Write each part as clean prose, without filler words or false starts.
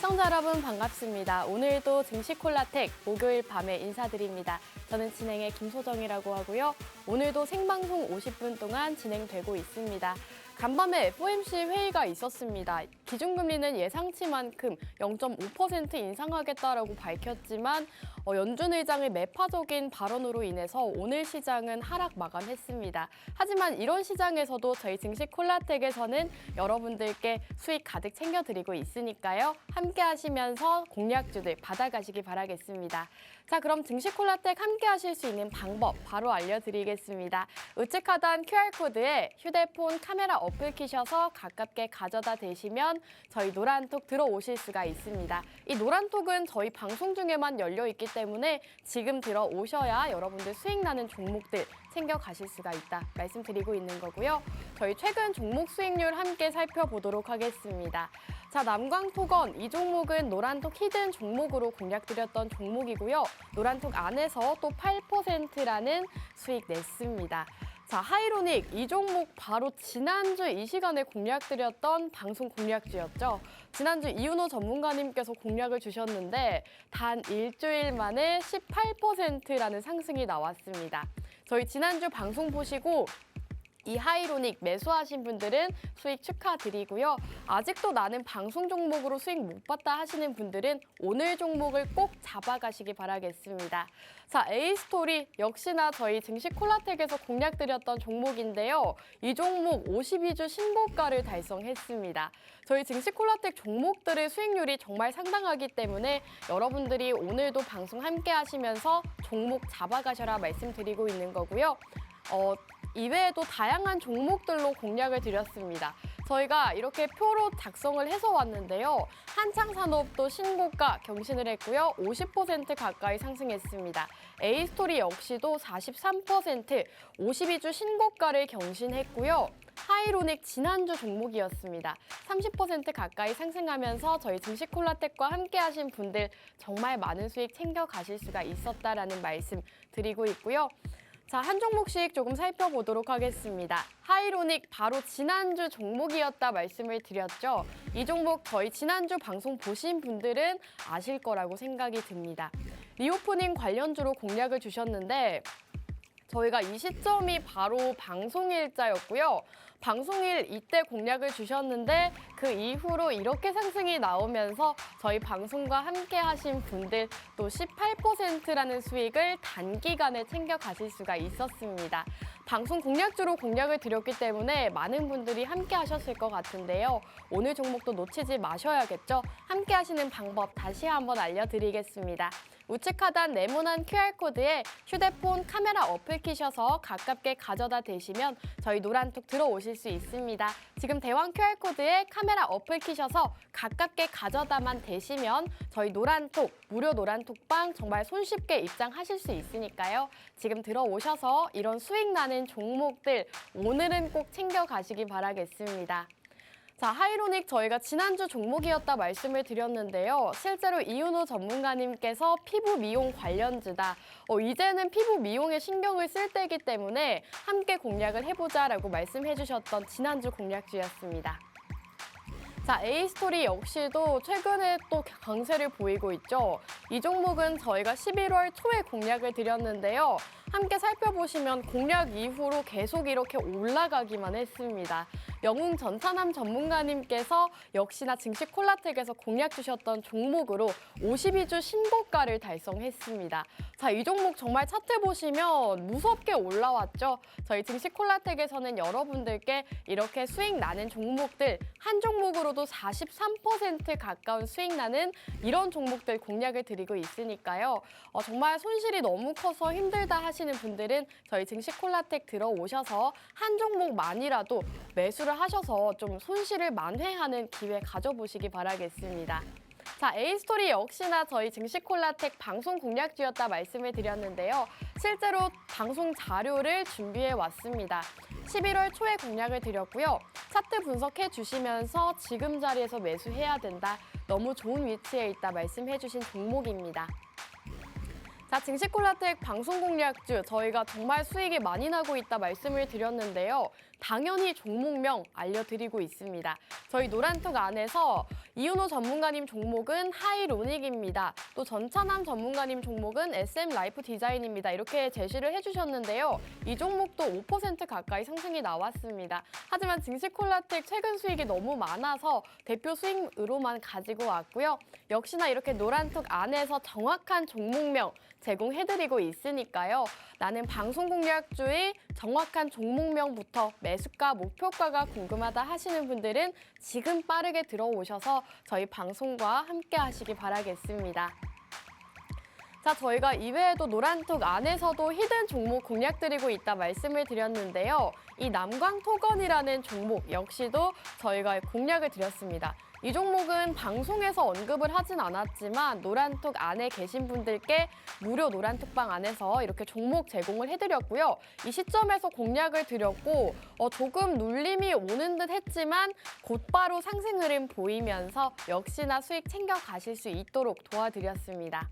시청자 여러분 반갑습니다. 오늘도 증시 콜라텍 목요일 밤에 인사드립니다. 저는 진행의 김소정이라고 하고요. 오늘도 생방송 50분 동안 진행되고 있습니다. 간밤에 FOMC 회의가 있었습니다. 기준금리는 예상치만큼 0.5% 인상하겠다라고 밝혔지만 연준 의장의 매파적인 발언으로 인해서 오늘 시장은 하락 마감했습니다. 하지만 이런 시장에서도 저희 증시 콜라텍에서는 여러분들께 수익 가득 챙겨드리고 있으니까요. 함께 하시면서 공략주들 받아가시기 바라겠습니다. 자, 그럼 증시 콜라텍 함께 하실 수 있는 방법 바로 알려드리겠습니다. 우측 하단 QR코드에 휴대폰 카메라 어플 키셔서 가깝게 가져다 대시면 저희 노란톡 들어오실 수가 있습니다. 이 노란톡은 저희 방송 중에만 열려 있기 때문에 지금 들어오셔야 여러분들 수익 나는 종목들 챙겨가실 수가 있다 말씀드리고 있는 거고요. 저희 최근 종목 수익률 함께 살펴보도록 하겠습니다. 자, 남광토건 이 종목은 노란톡 히든 종목으로 공략드렸던 종목이고요. 노란톡 안에서 또 8%라는 수익 냈습니다. 자, 하이로닉 이 종목 바로 지난주 이 시간에 공략드렸던 방송 공략주였죠. 지난주 이윤호 전문가님께서 공략을 주셨는데 단 일주일 만에 18%라는 상승이 나왔습니다. 저희 지난주 방송 보시고 이 하이로닉 매수하신 분들은 수익 축하드리고요. 아직도 나는 방송 종목으로 수익 못 봤다 하시는 분들은 오늘 종목을 꼭 잡아가시기 바라겠습니다. 자, A스토리 역시나 저희 증시 콜라텍에서 공략드렸던 종목인데요. 이 종목 52주 신고가를 달성했습니다. 저희 증시 콜라텍 종목들의 수익률이 정말 상당하기 때문에 여러분들이 오늘도 방송 함께 하시면서 종목 잡아가셔라 말씀드리고 있는 거고요. 이외에도 다양한 종목들로 공략을 드렸습니다. 저희가 이렇게 표로 작성을 해서 왔는데요. 한창산업도 신고가 경신을 했고요. 50% 가까이 상승했습니다. A스토리 역시도 43%, 52주 신고가를 경신했고요. 하이로닉 지난주 종목이었습니다. 30% 가까이 상승하면서 저희 증시 콜라텍과 함께 하신 분들 정말 많은 수익 챙겨가실 수가 있었다라는 말씀 드리고 있고요. 자, 한 종목씩 조금 살펴보도록 하겠습니다. 하이로닉 바로 지난주 종목이었다 말씀을 드렸죠. 이 종목 저희 지난주 방송 보신 분들은 아실 거라고 생각이 듭니다. 리오프닝 관련주로 공략을 주셨는데 저희가 이 시점이 바로 방송일자였고요. 방송일 이때 공략을 주셨는데 그 이후로 이렇게 상승이 나오면서 저희 방송과 함께 하신 분들 또 18%라는 수익을 단기간에 챙겨가실 수가 있었습니다. 방송 공략주로 공략을 드렸기 때문에 많은 분들이 함께 하셨을 것 같은데요. 오늘 종목도 놓치지 마셔야겠죠. 함께 하시는 방법 다시 한번 알려드리겠습니다. 우측 하단 네모난 QR코드에 휴대폰 카메라 어플 키셔서 가깝게 가져다 대시면 저희 노란톡 들어오실 수 있습니다. 지금 대왕 QR코드에 카메라 어플 키셔서 가깝게 가져다만 대시면 저희 노란톡, 무료 노란톡방 정말 손쉽게 입장하실 수 있으니까요. 지금 들어오셔서 이런 수익 나는 종목들 오늘은 꼭 챙겨가시기 바라겠습니다. 자, 하이로닉 저희가 지난주 종목이었다 말씀을 드렸는데요. 실제로 이윤호 전문가님께서 피부 미용 관련주다. 이제는 피부 미용에 신경을 쓸 때이기 때문에 함께 공략을 해보자라고 말씀해 주셨던 지난주 공략주였습니다. 자, A스토리 역시도 최근에 또 강세를 보이고 있죠. 이 종목은 저희가 11월 초에 공략을 드렸는데요. 함께 살펴보시면 공략 이후로 계속 이렇게 올라가기만 했습니다. 영웅 전산함 전문가님께서 역시나 증시 콜라텍에서 공략 주셨던 종목으로 52주 신고가를 달성했습니다. 자, 이 종목 정말 차트 보시면 무섭게 올라왔죠. 저희 증시 콜라텍에서는 여러분들께 이렇게 수익 나는 종목들 한 종목으로도 43% 가까운 수익 나는 이런 종목들 공략을 드리고 있으니까요. 정말 손실이 너무 커서 힘들다 하시는 분들은 저희 증시 콜라텍 들어오셔서 한 종목만이라도 매수를 하셔서 좀 손실을 만회하는 기회 가져보시기 바라겠습니다. 자, A스토리 역시나 저희 증시 콜라텍 방송 공략주였다 말씀을 드렸는데요. 실제로 방송 자료를 준비해 왔습니다. 11월 초에 공략을 드렸고요. 차트 분석해 주시면서 지금 자리에서 매수해야 된다. 너무 좋은 위치에 있다 말씀해 주신 종목입니다. 자, 증시콜라텍 방송 공략주 저희가 정말 수익이 많이 나고 있다 말씀을 드렸는데요. 당연히 종목명 알려드리고 있습니다. 저희 노란톡 안에서 이윤호 전문가님 종목은 하이로닉입니다. 또 전찬남 전문가님 종목은 SM 라이프 디자인입니다. 이렇게 제시를 해주셨는데요. 이 종목도 5% 가까이 상승이 나왔습니다. 하지만 증시콜라텍 최근 수익이 너무 많아서 대표 수익으로만 가지고 왔고요. 역시나 이렇게 노란톡 안에서 정확한 종목명 제공해드리고 있으니까요. 나는 방송 공략주의 정확한 종목명부터 매수가, 목표가가 궁금하다 하시는 분들은 지금 빠르게 들어오셔서 저희 방송과 함께 하시기 바라겠습니다. 자, 저희가 이외에도 노란톡 안에서도 히든 종목 공략드리고 있다 말씀을 드렸는데요. 이 남광토건이라는 종목 역시도 저희가 공략을 드렸습니다. 이 종목은 방송에서 언급을 하진 않았지만 노란톡 안에 계신 분들께 무료 노란톡방 안에서 이렇게 종목 제공을 해드렸고요. 이 시점에서 공략을 드렸고 조금 눌림이 오는 듯 했지만 곧바로 상승 흐름 보이면서 역시나 수익 챙겨가실 수 있도록 도와드렸습니다.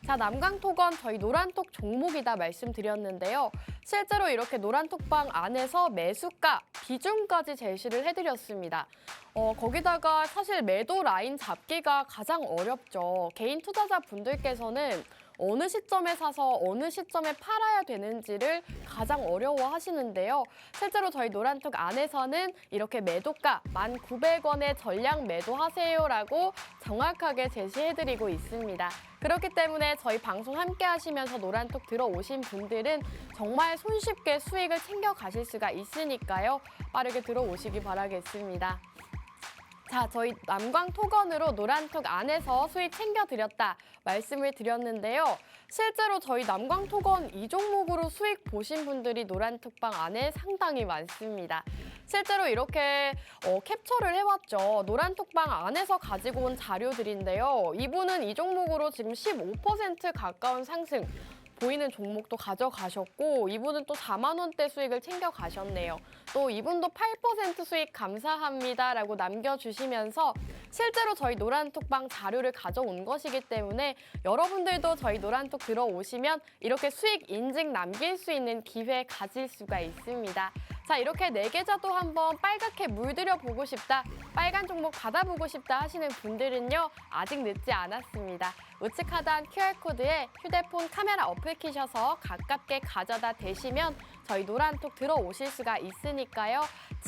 자, 남광토건 저희 노란톡 종목이다 말씀드렸는데요. 실제로 이렇게 노란톡방 안에서 매수가, 비중까지 제시를 해드렸습니다. 거기다가 사실 매도 라인 잡기가 가장 어렵죠. 개인 투자자 분들께서는 어느 시점에 사서 어느 시점에 팔아야 되는지를 가장 어려워하시는데요. 실제로 저희 노란톡 안에서는 이렇게 매도가 1,900원에 전량 매도하세요라고 정확하게 제시해드리고 있습니다. 그렇기 때문에 저희 방송 함께 하시면서 노란톡 들어오신 분들은 정말 손쉽게 수익을 챙겨가실 수가 있으니까요. 빠르게 들어오시기 바라겠습니다. 자, 저희 남광토건으로 노란톡 안에서 수익 챙겨드렸다 말씀을 드렸는데요. 실제로 저희 남광토건 이 종목으로 수익 보신 분들이 노란톡방 안에 상당히 많습니다. 실제로 이렇게 캡처를 해왔죠. 노란톡방 안에서 가지고 온 자료들인데요. 이분은 이 종목으로 지금 15% 가까운 상승 보이는 종목도 가져가셨고 이분은 또 4만 원대 수익을 챙겨가셨네요. 또 이분도 8% 수익 감사합니다라고 남겨주시면서 실제로 저희 노란톡방 자료를 가져온 것이기 때문에 여러분들도 저희 노란톡 들어오시면 이렇게 수익 인증 남길 수 있는 기회 가질 수가 있습니다. 자, 이렇게 내 계좌도 한번 빨갛게 물들여 보고 싶다, 빨간 종목 받아보고 싶다 하시는 분들은요, 아직 늦지 않았습니다. 우측 하단 QR코드에 휴대폰 카메라 어플 키셔서 가깝게 가져다 대시면 저희 노란톡 들어오실 수가 있으니까요.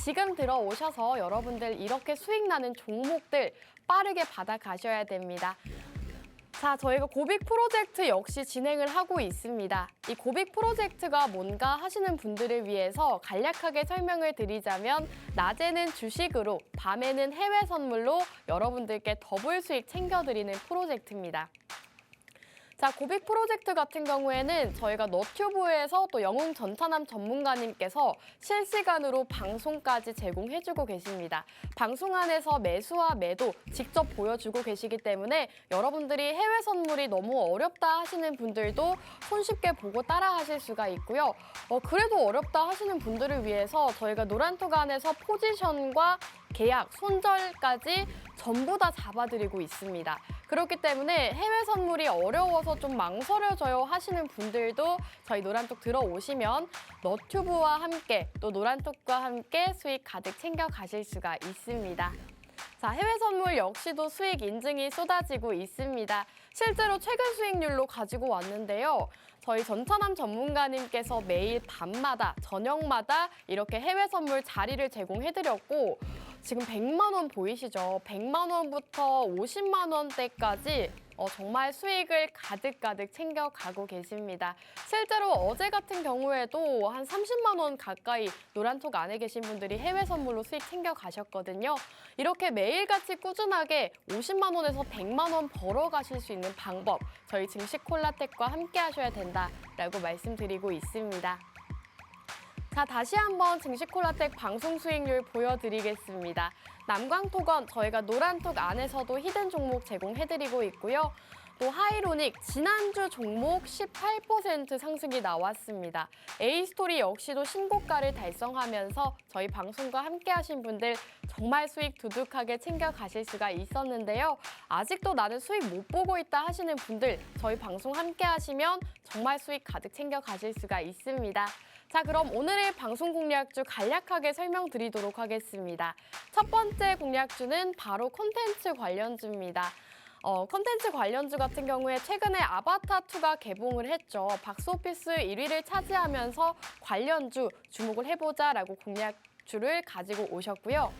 지금 들어오셔서 여러분들 이렇게 수익 나는 종목들 빠르게 받아가셔야 됩니다. 자, 저희가 고빅 프로젝트 역시 진행을 하고 있습니다. 이 고빅 프로젝트가 뭔가 하시는 분들을 위해서 간략하게 설명을 드리자면 낮에는 주식으로, 밤에는 해외 선물로 여러분들께 더블 수익 챙겨드리는 프로젝트입니다. 자, 고빅 프로젝트 같은 경우에는 저희가 너튜브에서 또 영웅 전찬남 전문가님께서 실시간으로 방송까지 제공해주고 계십니다. 방송 안에서 매수와 매도 직접 보여주고 계시기 때문에 여러분들이 해외 선물이 너무 어렵다 하시는 분들도 손쉽게 보고 따라 하실 수가 있고요. 그래도 어렵다 하시는 분들을 위해서 저희가 노란톡 안에서 포지션과 계약, 손절까지 전부 다 잡아드리고 있습니다. 그렇기 때문에 해외 선물이 어려워서 좀 망설여져요 하시는 분들도 저희 노란톡 들어오시면 너튜브와 함께 또 노란톡과 함께 수익 가득 챙겨가실 수가 있습니다. 자, 해외 선물 역시도 수익 인증이 쏟아지고 있습니다. 실제로 최근 수익률로 가지고 왔는데요. 저희 전찬남 전문가님께서 매일 밤마다, 저녁마다 이렇게 해외 선물 자리를 제공해드렸고 지금 100만 원 보이시죠? 100만 원부터 50만 원대까지 정말 수익을 가득가득 챙겨가고 계십니다. 실제로 어제 같은 경우에도 한 30만 원 가까이 노란톡 안에 계신 분들이 해외 선물로 수익 챙겨가셨거든요. 이렇게 매일같이 꾸준하게 50만 원에서 100만 원 벌어가실 수 있는 방법 저희 증시콜라텍과 함께 하셔야 된다라고 말씀드리고 있습니다. 자, 다시 한번 증시콜라텍 방송 수익률 보여드리겠습니다. 남광토건 저희가 노란톡 안에서도 히든 종목 제공해드리고 있고요. 또 하이로닉 지난주 종목 18% 상승이 나왔습니다. A스토리 역시도 신고가를 달성하면서 저희 방송과 함께 하신 분들 정말 수익 두둑하게 챙겨 가실 수가 있었는데요. 아직도 나는 수익 못 보고 있다 하시는 분들 저희 방송 함께 하시면 정말 수익 가득 챙겨 가실 수가 있습니다. 자, 그럼 오늘의 방송 공략주 간략하게 설명드리도록 하겠습니다. 첫 번째 공략주는 바로 콘텐츠 관련주입니다. 콘텐츠 관련주 같은 경우에 최근에 아바타2가 개봉을 했죠. 박스오피스 1위를 차지하면서 관련주 주목을 해보자라고 공략주를 가지고 오셨고요.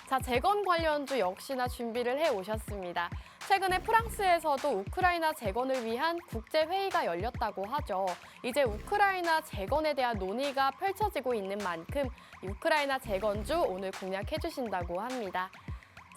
자, 재건 관련주 역시나 준비를 해오셨습니다. 최근에 프랑스에서도 우크라이나 재건을 위한 국제회의가 열렸다고 하죠. 이제 우크라이나 재건에 대한 논의가 펼쳐지고 있는 만큼 우크라이나 재건주 오늘 공략해 주신다고 합니다.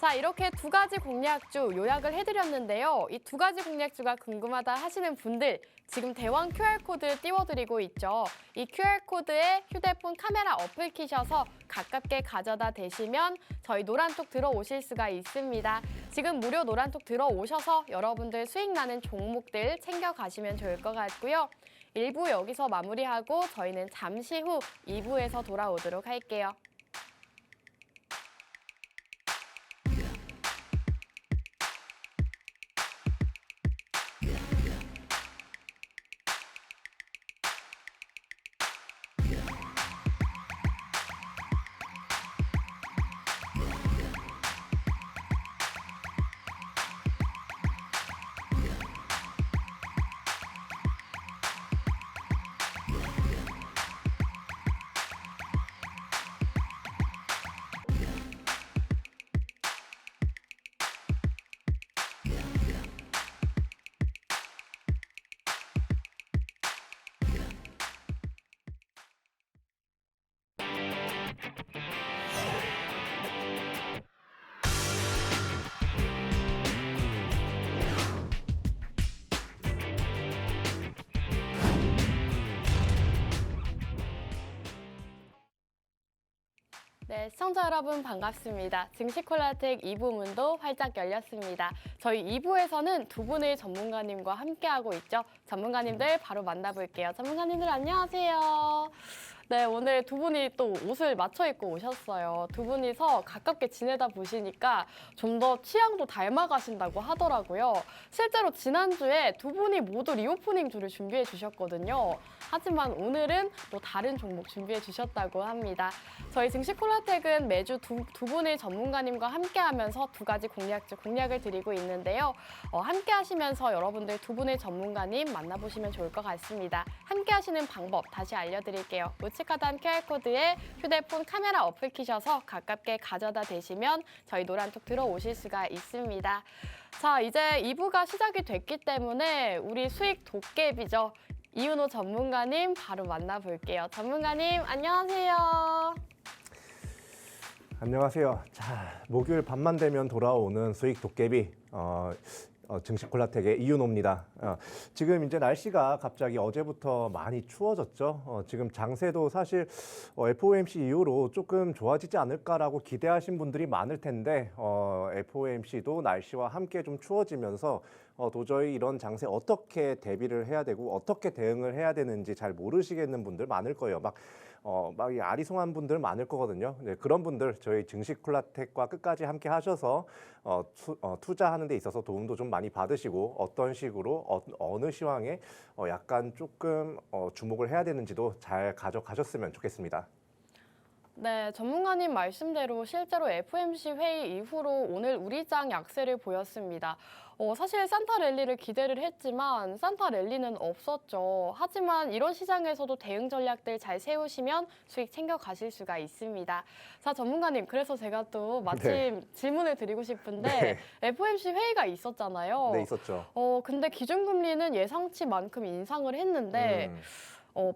자, 이렇게 두 가지 공략주 요약을 해드렸는데요. 이 두 가지 공략주가 궁금하다 하시는 분들 지금 대왕 QR코드 띄워드리고 있죠. 이 QR코드에 휴대폰 카메라 어플 키셔서 가깝게 가져다 대시면 저희 노란톡 들어오실 수가 있습니다. 지금 무료 노란톡 들어오셔서 여러분들 수익 나는 종목들 챙겨가시면 좋을 것 같고요. 1부 여기서 마무리하고 저희는 잠시 후 2부에서 돌아오도록 할게요. 네, 시청자 여러분 반갑습니다. 증시콜라텍 2부 문도 활짝 열렸습니다. 저희 2부에서는 두 분의 전문가님과 함께하고 있죠. 전문가님들 바로 만나볼게요. 전문가님들 안녕하세요. 네, 오늘 두 분이 또 옷을 맞춰 입고 오셨어요. 두 분이서 가깝게 지내다 보시니까 좀 더 취향도 닮아가신다고 하더라고요. 실제로 지난주에 두 분이 모두 리오프닝 주를 준비해 주셨거든요. 하지만 오늘은 또 다른 종목 준비해 주셨다고 합니다. 저희 증시콜라텍은 매주 두 분의 전문가님과 함께하면서 두 가지 공략을 드리고 있는데요. 함께 하시면서 여러분들 두 분의 전문가님 만나보시면 좋을 것 같습니다. 함께 하시는 방법 다시 알려드릴게요. 우측하단 QR코드에 휴대폰 카메라 어플 키셔서 가깝게 가져다 대시면 저희 노란톡 들어오실 수가 있습니다. 자, 이제 2부가 시작이 됐기 때문에 우리 수익 도깨비죠. 이윤호 전문가님 바로 만나볼게요. 전문가님 안녕하세요. 안녕하세요. 자, 목요일 밤만 되면 돌아오는 수익 도깨비 증시콜라텍의 이윤호입니다. 지금 이제 날씨가 갑자기 어제부터 많이 추워졌죠. 지금 장세도 사실 FOMC 이후로 조금 좋아지지 않을까라고 기대하신 분들이 많을 텐데 FOMC도 날씨와 함께 좀 추워지면서 도저히 이런 장세 어떻게 대비를 해야 되고 어떻게 대응을 해야 되는지 잘 모르시겠는 분들 많을 거예요. 막 아리송한 분들 많을 거거든요. 네, 그런 분들 저희 증시콜라텍과 끝까지 함께 하셔서 투자하는 데 있어서 도움도 좀 많이 받으시고 어떤 식으로 어느 시황에 약간 조금 주목을 해야 되는지도 잘 가져가셨으면 좋겠습니다. 네, 전문가님 말씀대로 실제로 FOMC 회의 이후로 오늘 우리장 약세를 보였습니다. 사실 산타 랠리를 기대를 했지만 산타 랠리는 없었죠. 하지만 이런 시장에서도 대응 전략들 잘 세우시면 수익 챙겨 가실 수가 있습니다. 자, 전문가님, 그래서 제가 또 마침 질문을 드리고 싶은데 FOMC 회의가 있었잖아요. 네, 있었죠. 근데 기준금리는 예상치만큼 인상을 했는데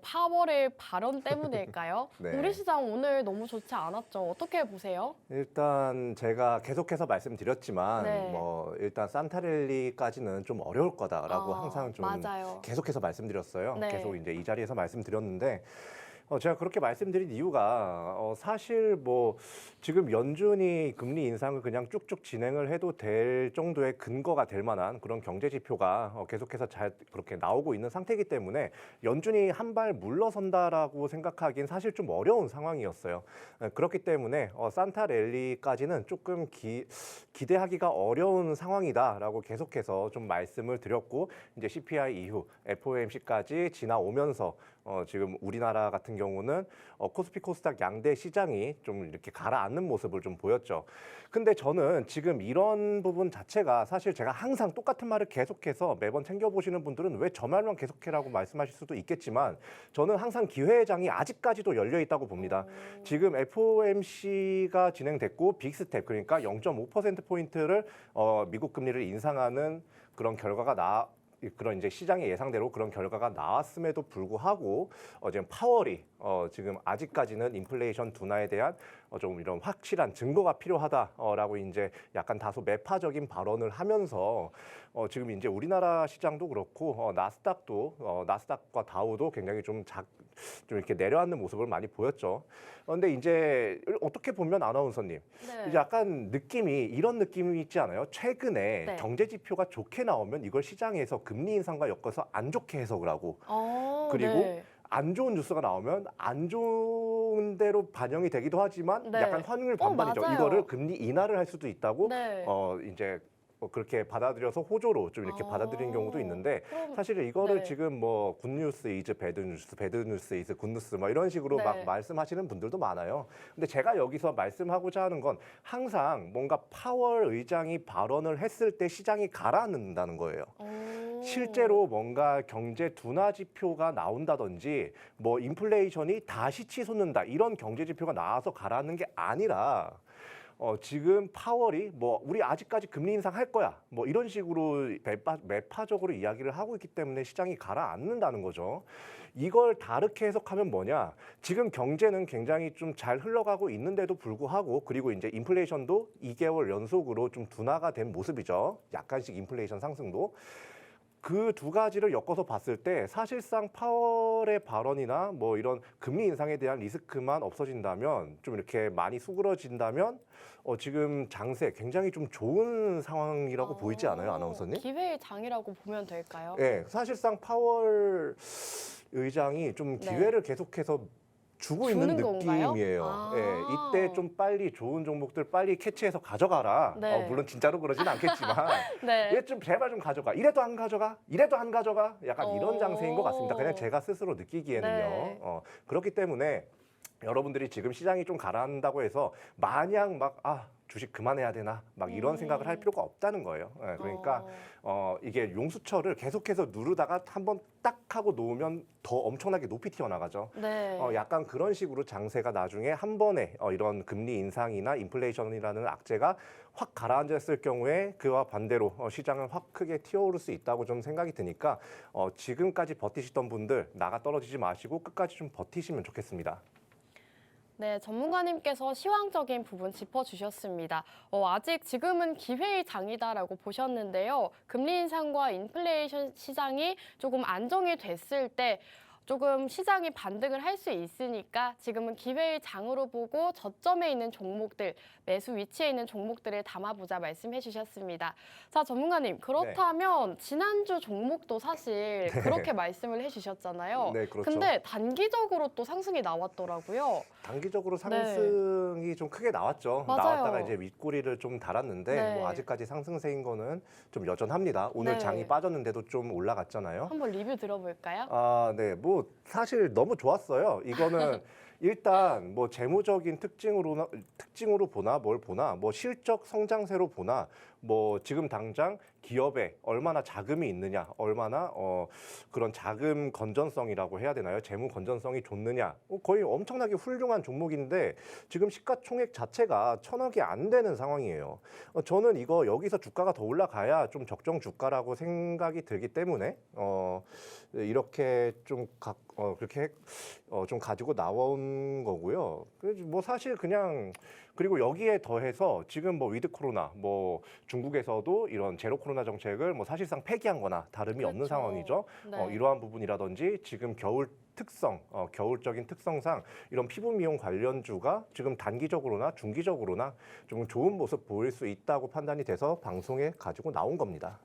파월의 발언 때문일까요? 네. 우리 시장 오늘 너무 좋지 않았죠. 어떻게 보세요? 일단 제가 계속해서 말씀드렸지만 네. 일단 산타랠리까지는 좀 어려울 거다라고 항상 좀 맞아요. 계속해서 말씀드렸어요. 네. 계속 이제 이 자리에서 말씀드렸는데 제가 그렇게 말씀드린 이유가 사실 뭐 지금 연준이 금리 인상을 그냥 쭉쭉 진행을 해도 될 정도의 근거가 될 만한 그런 경제 지표가 계속해서 잘 그렇게 나오고 있는 상태이기 때문에 연준이 한 발 물러선다라고 생각하기엔 사실 좀 어려운 상황이었어요. 그렇기 때문에 산타 랠리까지는 조금 기대하기가 어려운 상황이다라고 계속해서 좀 말씀을 드렸고 이제 CPI 이후 FOMC까지 지나오면서 지금 우리나라 같은 경우는 코스피 코스닥 양대 시장이 좀 이렇게 가라앉는 모습을 좀 보였죠. 근데 저는 지금 이런 부분 자체가 사실 제가 항상 똑같은 말을 계속해서 매번 챙겨보시는 분들은 왜 저 말만 계속해라고 말씀하실 수도 있겠지만 저는 항상 기회장이 아직까지도 열려 있다고 봅니다. 지금 FOMC가 진행됐고 빅스텝 그러니까 0.5%포인트를 미국 금리를 인상하는 그런 결과가 그런 이제 시장의 예상대로 그런 결과가 나왔음에도 불구하고 지금 파월이 지금 아직까지는 인플레이션 둔화에 대한 좀 이런 확실한 증거가 필요하다라고 이제 약간 다소 매파적인 발언을 하면서 지금 이제 우리나라 시장도 그렇고 나스닥과 다우도 굉장히 좀 이렇게 내려앉는 모습을 많이 보였죠. 그런데 이제 어떻게 보면 아나운서님 네. 이제 약간 이런 느낌이 있지 않아요? 최근에 네. 경제 지표가 좋게 나오면 이걸 시장에서 금리 인상과 엮어서 안 좋게 해석을 하고 그리고 네. 안 좋은 뉴스가 나오면 안 좋은 대로 반영이 되기도 하지만 네. 약간 환율 반반이죠. 맞아요. 이거를 금리 인하를 할 수도 있다고 네. 이제 그렇게 받아들여서 호조로 좀 이렇게 받아들이는 경우도 있는데 그럼, 사실 이거를 네. 지금 뭐 굿뉴스 이즈 배드뉴스, 배드뉴스 이즈 굿뉴스 뭐 이런 식으로 네. 막 말씀하시는 분들도 많아요. 근데 제가 여기서 말씀하고자 하는 건 항상 뭔가 파월 의장이 발언을 했을 때 시장이 가라앉는다는 거예요. 실제로 뭔가 경제 둔화 지표가 나온다든지 뭐 인플레이션이 다시 치솟는다 이런 경제 지표가 나와서 가라앉는 게 아니라 지금 파월이 뭐 우리 아직까지 금리 인상할 거야 뭐 이런 식으로 매파적으로 이야기를 하고 있기 때문에 시장이 가라앉는다는 거죠. 이걸 다르게 해석하면 뭐냐? 지금 경제는 굉장히 좀 잘 흘러가고 있는데도 불구하고 그리고 이제 인플레이션도 2개월 연속으로 좀 둔화가 된 모습이죠. 약간씩 인플레이션 상승도. 그 두 가지를 엮어서 봤을 때 사실상 파월의 발언이나 뭐 이런 금리 인상에 대한 리스크만 없어진다면 좀 이렇게 많이 수그러진다면 지금 장세 굉장히 좀 좋은 상황이라고 보이지 않아요, 아나운서님? 기회의 장이라고 보면 될까요? 네, 사실상 파월 의장이 좀 네. 기회를 계속해서 주고 있는 주는 건가요? 느낌이에요. 예, 이때 좀 빨리 좋은 종목들 빨리 캐치해서 가져가라. 네. 물론 진짜로 그러진 않겠지만 네. 얘 좀 제발 좀 가져가. 이래도 안 가져가. 이래도 안 가져가. 약간 이런 어. 장세인 것 같습니다. 그냥 제가 스스로 느끼기에는요. 네. 그렇기 때문에 여러분들이 지금 시장이 좀 가라앉는다고 해서 마냥 막 주식 그만해야 되나 막 이런 생각을 할 필요가 없다는 거예요. 예, 그러니까 이게 용수철을 계속해서 누르다가 한번 딱 하고 놓으면 더 엄청나게 높이 튀어나가죠. 네. 약간 그런 식으로 장세가 나중에 한 번에 이런 금리 인상이나 인플레이션이라는 악재가 확 가라앉았을 경우에 그와 반대로 시장은 확 크게 튀어오를 수 있다고 좀 생각이 드니까 지금까지 버티시던 분들 나가 떨어지지 마시고 끝까지 좀 버티시면 좋겠습니다. 네, 전문가님께서 시황적인 부분 짚어주셨습니다. 아직 지금은 기회의 장이다라고 보셨는데요. 금리 인상과 인플레이션 시장이 조금 안정이 됐을 때 조금 시장이 반등을 할 수 있으니까 지금은 기회의 장으로 보고 저점에 있는 종목들, 매수 위치에 있는 종목들을 담아보자 말씀해 주셨습니다. 자, 전문가님, 그렇다면 지난주 종목도 사실 그렇게 말씀을 해주셨잖아요. 네, 그렇죠. 근데 단기적으로 또 상승이 나왔더라고요. 단기적으로 상승이 좀 크게 나왔죠. 맞아요. 나왔다가 이제 윗꼬리를 좀 달았는데 네. 뭐 아직까지 상승세인 거는 좀 여전합니다. 오늘 네. 장이 빠졌는데도 좀 올라갔잖아요. 한번 리뷰 들어볼까요? 네. 뭐 사실 너무 좋았어요. 이거는 일단 뭐 재무적인 특징으로 보나 뭘 보나 뭐 실적 성장세로 보나 뭐 지금 당장 기업에 얼마나 자금이 있느냐, 얼마나 그런 자금 건전성이라고 해야 되나요? 재무 건전성이 좋느냐, 거의 엄청나게 훌륭한 종목인데 지금 시가총액 자체가 1,000억이 안 되는 상황이에요. 저는 이거 여기서 주가가 더 올라가야 좀 적정 주가라고 생각이 들기 때문에 이렇게 좀 그렇게 좀 가지고 나온 거고요. 뭐 사실 그냥 그리고 여기에 더해서 지금 뭐 위드 코로나 뭐 중국에서도 이런 제로 코로나 정책을 뭐 사실상 폐기한 거나 다름이 없는 그렇죠. 상황이죠. 네. 이러한 부분이라든지 지금 겨울 특성, 겨울적인 특성상 이런 피부 미용 관련주가 지금 단기적으로나 중기적으로나 좀 좋은 모습 보일 수 있다고 판단이 돼서 방송에 가지고 나온 겁니다.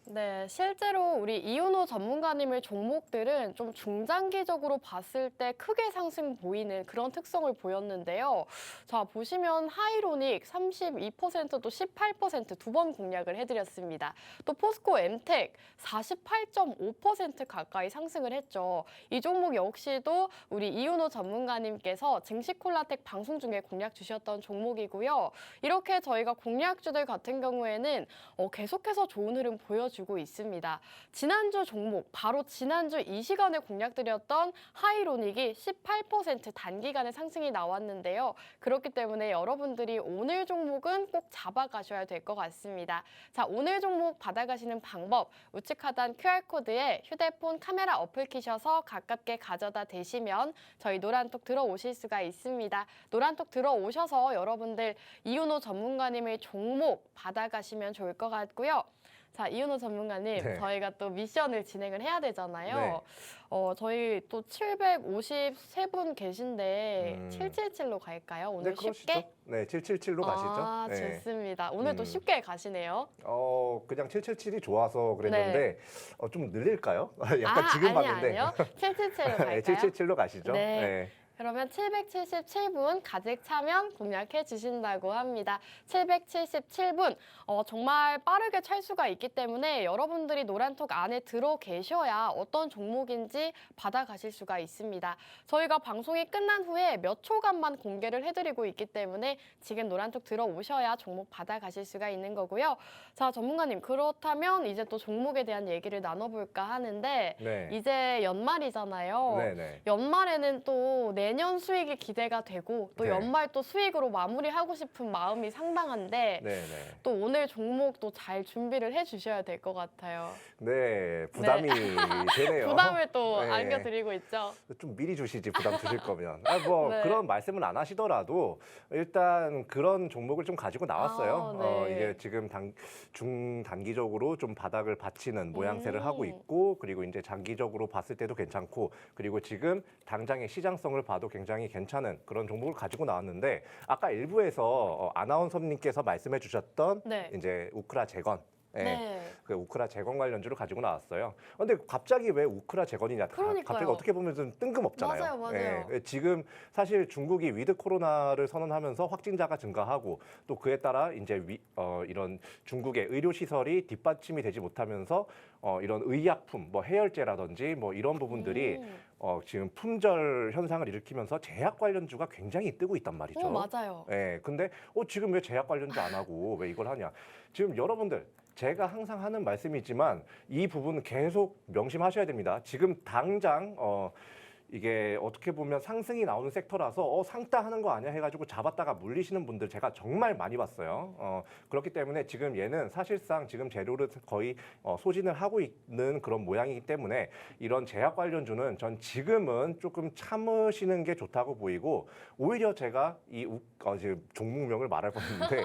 네, 실제로 우리 이윤호 전문가님의 종목들은 좀 중장기적으로 봤을 때 크게 상승 보이는 그런 특성을 보였는데요. 자, 보시면 하이로닉 32%또 18% 두 번 공략을 해드렸습니다. 또 포스코 엠텍 48.5% 가까이 상승을 했죠. 이 종목 역시도 우리 이윤호 전문가님께서 증시콜라텍 방송 중에 공략 주셨던 종목이고요. 이렇게 저희가 공략주들 같은 경우에는 계속해서 좋은 흐름 보여주고 있습니다. 지난주 종목, 바로 지난주 이 시간에 공략드렸던 하이로닉이 18% 단기간에 상승이 나왔는데요. 그렇기 때문에 여러분들이 오늘 종목은 꼭 잡아가셔야 될 것 같습니다. 자, 오늘 종목 받아가시는 방법, 우측 하단 QR코드에 휴대폰 카메라 어플 키셔서 가깝게 가져다 대시면 저희 노란톡 들어오실 수가 있습니다. 노란톡 들어오셔서 여러분들 이윤호 전문가님의 종목 받아가시면 좋을 것 같고요. 자, 이윤호 전문가님, 네. 저희가 또 미션을 진행을 해야 되잖아요. 네. 저희 또 753분 계신데 777로 갈까요? 오늘 네, 쉽게? 그러시죠. 네, 777로 가시죠. 아, 네. 좋습니다. 오늘도 쉽게 가시네요. 그냥 777이 좋아서 그랬는데 좀 늘릴까요? 약간 아, 지금 아니, 봤는데. 아니요. 777로 갈까요? 네, 777로 가시죠. 네. 네. 그러면 777분 가직 차면 공략해 주신다고 합니다. 777분 정말 빠르게 찰 수가 있기 때문에 여러분들이 노란톡 안에 들어 계셔야 어떤 종목인지 받아가실 수가 있습니다. 저희가 방송이 끝난 후에 몇 초간만 공개를 해드리고 있기 때문에 지금 노란톡 들어오셔야 종목 받아가실 수가 있는 거고요. 자, 전문가님, 그렇다면 이제 또 종목에 대한 얘기를 나눠볼까 하는데 네. 이제 연말이잖아요. 네네. 연말에는 또 내년 수익이 기대가 되고 또 네. 연말 또 수익으로 마무리하고 싶은 마음이 상당한데 네네. 또 오늘 종목도 잘 준비를 해주셔야 될 것 같아요. 네, 부담이 되네요. 부담을 또 네. 안겨드리고 있죠. 좀 미리 주시지, 부담 주실 거면. 네. 그런 말씀은 안 하시더라도 일단 그런 종목을 좀 가지고 나왔어요. 아, 네. 이게 지금 중단기적으로 좀 바닥을 받치는 모양새를 하고 음. 있고, 그리고 이제 장기적으로 봤을 때도 괜찮고, 그리고 지금 당장의 시장성을 봐도 굉장히 괜찮은 그런 종목을 가지고 나왔는데, 아까 일부에서 아나운서님께서 말씀해 주셨던 네. 이제 우크라 재건. 예, 네. 그 우크라 재건 관련주를 가지고 나왔어요. 근데 갑자기 왜 우크라 재건이냐? 그러니까요. 갑자기 어떻게 보면 좀 뜬금없잖아요. 맞아요. 지금 사실 중국이 위드 코로나를 선언하면서 확진자가 증가하고 또 그에 따라 이제 이런 중국의 의료 시설이 뒷받침이 되지 못하면서 이런 의약품, 뭐 해열제라든지 뭐 이런 부분들이 지금 품절 현상을 일으키면서 제약 관련주가 굉장히 뜨고 있단 말이죠. 맞아요. 근데 지금 왜 제약 관련주 안 하고 왜 이걸 하냐? 지금 여러분들 제가 항상 하는 말씀이지만 이 부분 계속 명심하셔야 됩니다. 지금 당장 이게 어떻게 보면 상승이 나오는 섹터라서 상따하는 거 아니야 해가지고 잡았다가 물리시는 분들 제가 정말 많이 봤어요. 그렇기 때문에 지금 얘는 사실상 지금 재료를 거의 소진을 하고 있는 그런 모양이기 때문에 이런 제약 관련주는 전 지금은 조금 참으시는 게 좋다고 보이고, 오히려 제가 지금 종목명을 말할 뻔했는데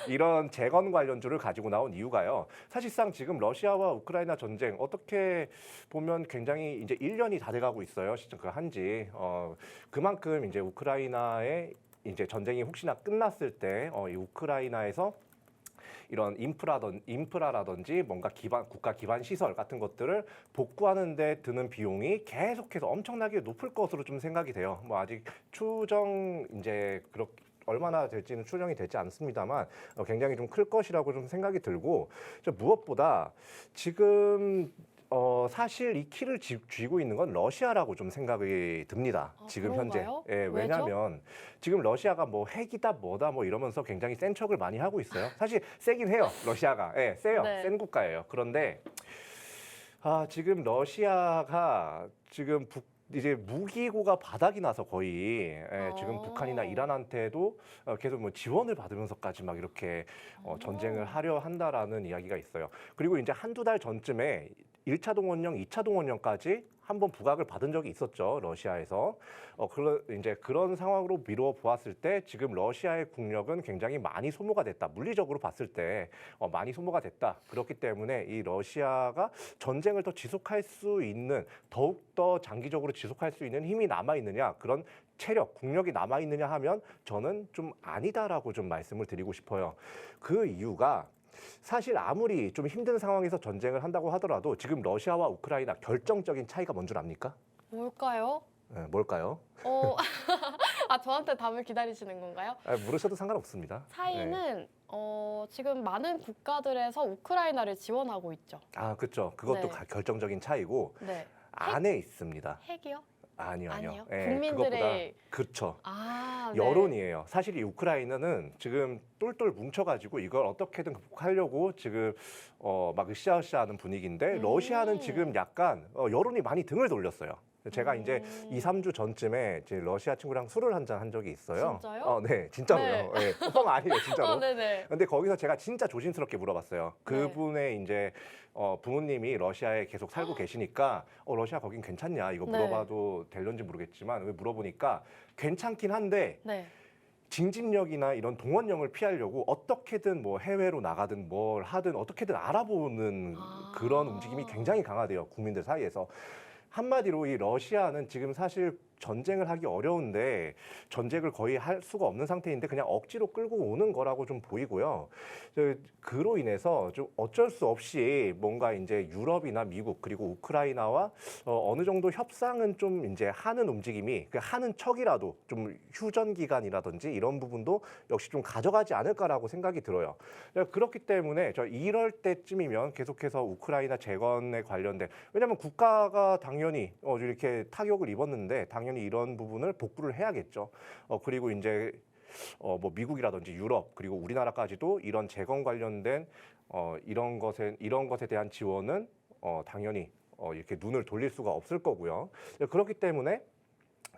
이런 재건 관련주를 가지고 나온 이유가요. 사실상 지금 러시아와 우크라이나 전쟁 어떻게 보면 굉장히 이제 1년이 다 돼가고 있어요. 진짜 그 한지 그만큼 이제 우크라이나의 이제 전쟁이 혹시나 끝났을 때 이 우크라이나에서 이런 인프라라든지 뭔가 국가 기반 시설 같은 것들을 복구하는 데 드는 비용이 계속해서 엄청나게 높을 것으로 좀 생각이 돼요. 뭐 아직 추정 이제 그렇게 얼마나 될지는 추정이 되지 않습니다만 굉장히 좀 클 것이라고 좀 생각이 들고, 무엇보다 지금 사실 이 키를 쥐고 있는 건 러시아라고 좀 생각이 듭니다. 지금 그런가요? 현재. 왜냐하면 지금 러시아가 뭐 핵이다 뭐다 뭐 이러면서 굉장히 센 척을 많이 하고 있어요. 사실 세긴 해요. 러시아가. 세요. 네. 센 국가예요. 그런데 지금 러시아가 지금 이제 무기고가 바닥이 나서 거의 지금 북한이나 이란한테도 계속 뭐 지원을 받으면서까지 막 이렇게 전쟁을 하려 한다라는 이야기가 있어요. 그리고 이제 한두 달 전쯤에 1차 동원령, 2차 동원령까지 한번 부각을 받은 적이 있었죠, 러시아에서. 이제 그런 상황으로 미루어 보았을 때 지금 러시아의 국력은 굉장히 많이 소모가 됐다. 물리적으로 봤을 때 많이 소모가 됐다. 그렇기 때문에 이 러시아가 전쟁을 더 지속할 수 있는, 더욱더 장기적으로 지속할 수 있는 힘이 남아있느냐, 그런 체력, 국력이 남아있느냐 하면 저는 좀 아니다라고 좀 말씀을 드리고 싶어요. 그 이유가 사실 아무리 좀 힘든 상황에서 전쟁을 한다고 하더라도 지금 러시아와 우크라이나 결정적인 차이가 뭔 줄 압니까? 뭘까요? 네, 뭘까요? 저한테 답을 기다리시는 건가요? 물으셔도 상관없습니다. 네. 차이는 지금 많은 국가들에서 우크라이나를 지원하고 있죠. 그렇죠. 그것도 네. 결정적인 차이고 네. 안에 있습니다. 핵이요? 아니요. 아니요? 예, 국민들의 그것보다 그렇죠. 네. 여론이에요. 사실 이 우크라이나는 지금 똘똘 뭉쳐가지고 이걸 어떻게든 극복하려고 지금 막 으쌰으쌰하는 분위기인데 러시아는 지금 약간 여론이 많이 등을 돌렸어요. 제가 이제 2, 3주 전쯤에 이제 러시아 친구랑 술을 한잔 한 적이 있어요. 진짜요? 네, 진짜로요. 네. 뻥 아니에요, 진짜로. 네네. 근데 거기서 제가 진짜 조심스럽게 물어봤어요. 그분의 이제 부모님이 러시아에 계속 살고 계시니까 러시아 거긴 괜찮냐 이거 네. 물어봐도 될런지 모르겠지만 물어보니까 괜찮긴 한데 네. 징집력이나 이런 동원령을 피하려고 어떻게든 뭐 해외로 나가든 뭘 하든 어떻게든 알아보는 그런 움직임이 굉장히 강하대요, 국민들 사이에서. 한마디로 이 러시아는 지금 사실 전쟁을 하기 어려운데 전쟁을 거의 할 수가 없는 상태인데 그냥 억지로 끌고 오는 거라고 좀 보이고요. 그로 인해서 좀 어쩔 수 없이 뭔가 이제 유럽이나 미국 그리고 우크라이나와 어느 정도 협상은 좀 이제 하는 움직임이, 하는 척이라도 좀 휴전 기간이라든지 이런 부분도 역시 좀 가져가지 않을까라고 생각이 들어요. 그렇기 때문에 저 이럴 때쯤이면 계속해서 우크라이나 재건에 관련된, 왜냐하면 국가가 당연히 이렇게 타격을 입었는데 당연히 이런 부분을 복구를 해야겠죠. 그리고 이제 뭐 미국이라든지 유럽 그리고 우리나라까지도 이런 재건 관련된 이런 것에 대한 지원은 당연히 이렇게 눈을 돌릴 수가 없을 거고요. 그렇기 때문에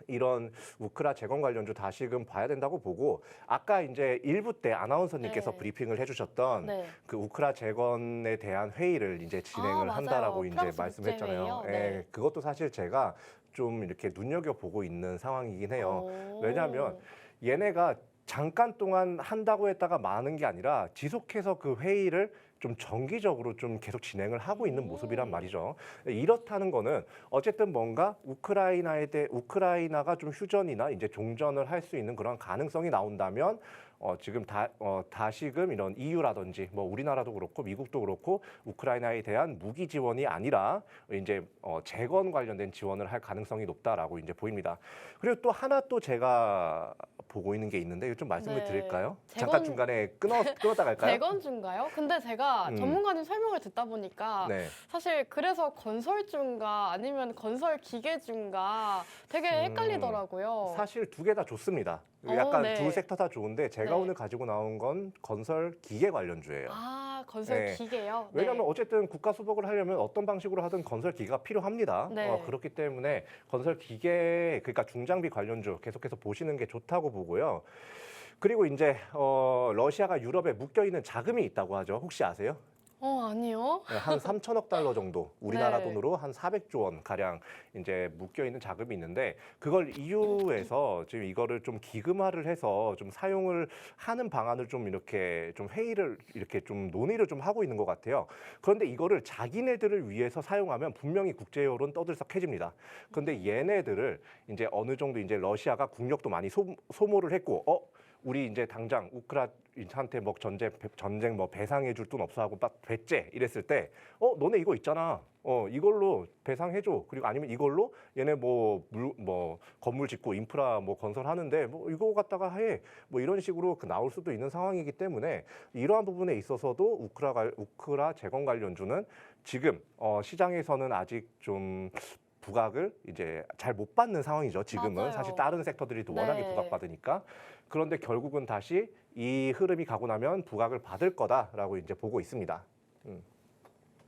이런 우크라 재건 관련주 다시금 봐야 된다고 보고, 아까 이제 1부 때 아나운서님께서 네. 브리핑을 해주셨던 네. 그 우크라 재건에 대한 회의를 이제 진행을 맞아요. 한다라고 이제 프랑스 말씀했잖아요. 국제회의요? 예, 네. 그것도 사실 제가 좀 이렇게 눈여겨보고 있는 상황이긴 해요. 왜냐하면 얘네가 잠깐 동안 한다고 했다가 마는 게 아니라 지속해서 그 회의를 좀 정기적으로 좀 계속 진행을 하고 있는 모습이란 말이죠. 이렇다는 거는 어쨌든 뭔가 우크라이나가 좀 휴전이나 이제 종전을 할 수 있는 그런 가능성이 나온다면 지금 다시금 이런 EU라든지 뭐 우리나라도 그렇고 미국도 그렇고 우크라이나에 대한 무기 지원이 아니라 이제 재건 관련된 지원을 할 가능성이 높다라고 이제 보입니다. 그리고 또 하나 또 제가 보고 있는 게 있는데 이거 좀 말씀을 네. 드릴까요? 재건- 잠깐 중간에 끊었다 갈까요? 재건주인가요? 근데 제가 전문가님 설명을 듣다 보니까 네. 사실 그래서 건설주인가 아니면 건설 기계주인가 되게 헷갈리더라고요. 사실 두 개 다 좋습니다. 약간 네. 두 섹터 다 좋은데 제가 네. 오늘 가지고 나온 건 건설 기계 관련주예요. 건설 네. 기계요? 왜냐하면 어쨌든 국가 수복을 하려면 어떤 방식으로 하든 건설 기계가 필요합니다. 네. 그렇기 때문에 건설 기계, 그러니까 중장비 관련주 계속해서 보시는 게 좋다고 보고요. 그리고 이제 러시아가 유럽에 묶여 있는 자금이 있다고 하죠. 혹시 아세요? 아니요. 네, 한 3천억 달러 정도, 우리나라 네. 돈으로 한 400조 원 가량 이제 묶여 있는 자금이 있는데 그걸 EU에서 지금 이거를 좀 기금화를 해서 좀 사용을 하는 방안을 좀 이렇게 좀 회의를 이렇게 좀 논의를 좀 하고 있는 것 같아요. 그런데 이거를 자기네들을 위해서 사용하면 분명히 국제 여론 떠들썩해집니다. 그런데 얘네들을 이제 어느 정도 이제 러시아가 국력도 많이 소모를 했고 우리 이제 당장 우크라이나한테 뭐 전쟁 뭐 배상해 줄 돈 없어 하고 딱 배째 이랬을 때 너네 이거 있잖아. 이걸로 배상해 줘. 그리고 아니면 이걸로 얘네 뭐 건물 짓고 인프라 뭐 건설하는데 뭐 이거 갖다가 해. 뭐 이런 식으로 나올 수도 있는 상황이기 때문에 이러한 부분에 있어서도 우크라 재건 관련주는 지금 시장에서는 아직 좀 부각을 이제 잘 못 받는 상황이죠. 지금은 맞아요. 사실 다른 섹터들이 또 워낙에 네. 부각받으니까. 그런데 결국은 다시 이 흐름이 가고 나면 부각을 받을 거다라고 이제 보고 있습니다.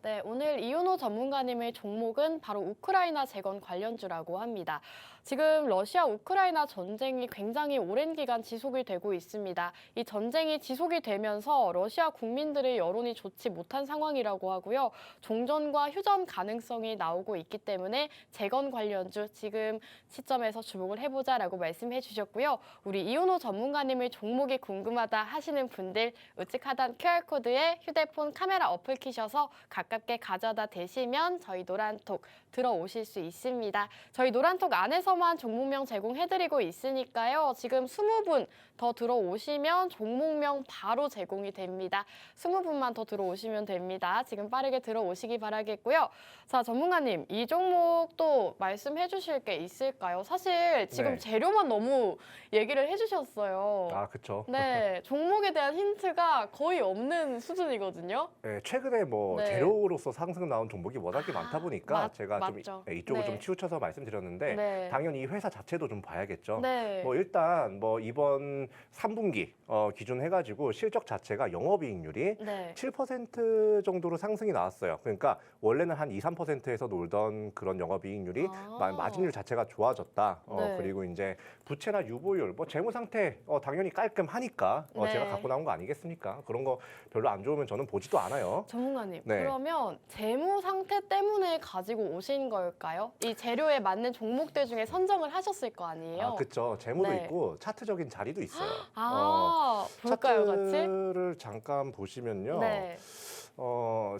네, 오늘 이윤호 전문가님의 종목은 바로 우크라이나 재건 관련주라고 합니다. 지금 러시아 우크라이나 전쟁이 굉장히 오랜 기간 지속이 되고 있습니다. 이 전쟁이 지속이 되면서 러시아 국민들의 여론이 좋지 못한 상황이라고 하고요. 종전과 휴전 가능성이 나오고 있기 때문에 재건 관련주 지금 시점에서 주목을 해보자라고 말씀해 주셨고요. 우리 이윤호 전문가님의 종목이 궁금하다 하시는 분들 우측 하단 QR코드에 휴대폰 카메라 어플 키셔서 가깝게 가져다 대시면 저희 노란톡 들어오실 수 있습니다. 저희 노란톡 안에서만 종목명 제공해드리고 있으니까요. 지금 20분 더 들어오시면 종목명 바로 제공이 됩니다. 20분만 더 들어오시면 됩니다. 지금 빠르게 들어오시기 바라겠고요. 자, 전문가님, 이 종목 또 말씀해 주실 게 있을까요? 사실 지금 네. 재료만 너무 얘기를 해주셨어요. 아, 그렇죠. 네, 종목에 대한 힌트가 거의 없는 수준이거든요. 네, 최근에 뭐 네. 재료로서 상승 나온 종목이 워낙에 많다 보니까 제가 맞죠. 좀 이쪽을 네. 좀 치우쳐서 말씀드렸는데 네. 당연히 이 회사 자체도 좀 봐야겠죠. 네. 뭐 일단 뭐 이번 3분기 기준 해가지고 실적 자체가 영업이익률이 네. 7% 정도로 상승이 나왔어요. 그러니까 원래는 한 2, 3%에서 놀던 그런 영업이익률이 마진율 자체가 좋아졌다. 네. 그리고 이제 부채나 유보율, 뭐 재무 상태 당연히 깔끔하니까 네. 제가 갖고 나온 거 아니겠습니까? 그런 거 별로 안 좋으면 저는 보지도 않아요. 전문가님, 네. 그러면 재무 상태 때문에 가지고 오신 걸까요? 이 재료에 맞는 종목들 중에 선정을 하셨을 거 아니에요? 아, 그렇죠. 재무도 네. 있고 차트적인 자리도 있어요. 볼까요, 같이? 차트를 잠깐 보시면요. 네.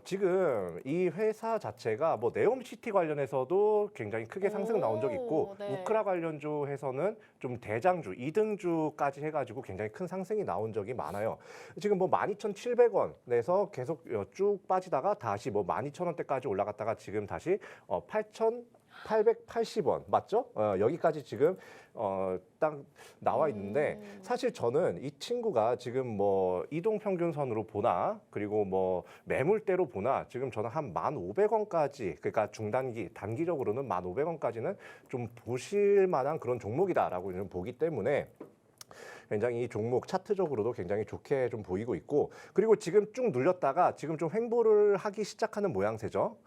지금 이 회사 자체가 뭐 네옴시티 관련해서도 굉장히 크게 상승 나온 적이 있고 네. 우크라 관련주에서는 좀 대장주, 2등주까지 해가지고 굉장히 큰 상승이 나온 적이 많아요. 지금 뭐 12,700원에서 계속 쭉 빠지다가 다시 뭐 12,000원대까지 올라갔다가 지금 다시 8,880원 맞죠? 여기까지 지금 딱 나와 있는데 사실 저는 이 친구가 지금 뭐 이동평균선으로 보나 그리고 뭐 매물대로 보나 지금 저는 한 1,500원까지 그러니까 중단기 단기적으로는 1,500원까지는 좀 보실 만한 그런 종목이다라고 좀 보기 때문에 굉장히 이 종목 차트적으로도 굉장히 좋게 좀 보이고 있고 그리고 지금 쭉 눌렸다가 지금 좀 횡보를 하기 시작하는 모양새죠.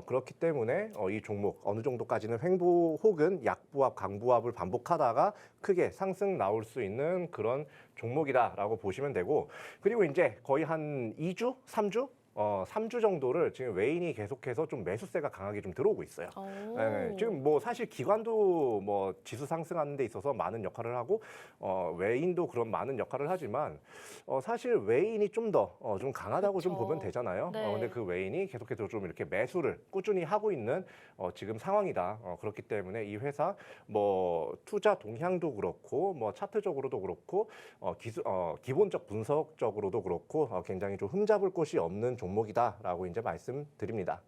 그렇기 때문에 이 종목 어느 정도까지는 횡보 혹은 약보합, 강보합을 반복하다가 크게 상승 나올 수 있는 그런 종목이다라고 보시면 되고 그리고 이제 거의 한 2주, 3주? 3주 정도를 지금 외인이 계속해서 좀 매수세가 강하게 좀 들어오고 있어요. 네, 지금 뭐 사실 기관도 뭐 지수 상승하는 데 있어서 많은 역할을 하고 외인도 그런 많은 역할을 하지만 사실 외인이 좀 더 좀 강하다고 좀 그쵸. 보면 되잖아요. 네. 근데 그 외인이 계속해서 좀 이렇게 매수를 꾸준히 하고 있는 지금 상황이다. 그렇기 때문에 이 회사 뭐 투자 동향도 그렇고 뭐 차트적으로도 그렇고 기본적 분석적으로도 그렇고 굉장히 좀 흠잡을 곳이 없는 종목이다라고 이제 말씀드립니다.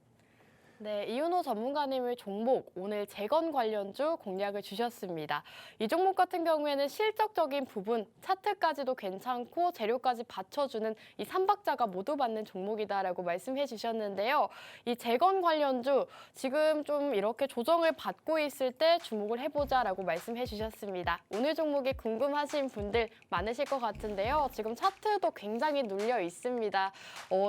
네, 이윤호 전문가님의 종목 오늘 재건 관련주 공략을 주셨습니다. 이 종목 같은 경우에는 실적적인 부분, 차트까지도 괜찮고 재료까지 받쳐주는 이 3박자가 모두 받는 종목이다라고 말씀해 주셨는데요. 이 재건 관련주 지금 좀 이렇게 조정을 받고 있을 때 주목을 해보자라고 말씀해 주셨습니다. 오늘 종목이 궁금하신 분들 많으실 것 같은데요. 지금 차트도 굉장히 눌려 있습니다.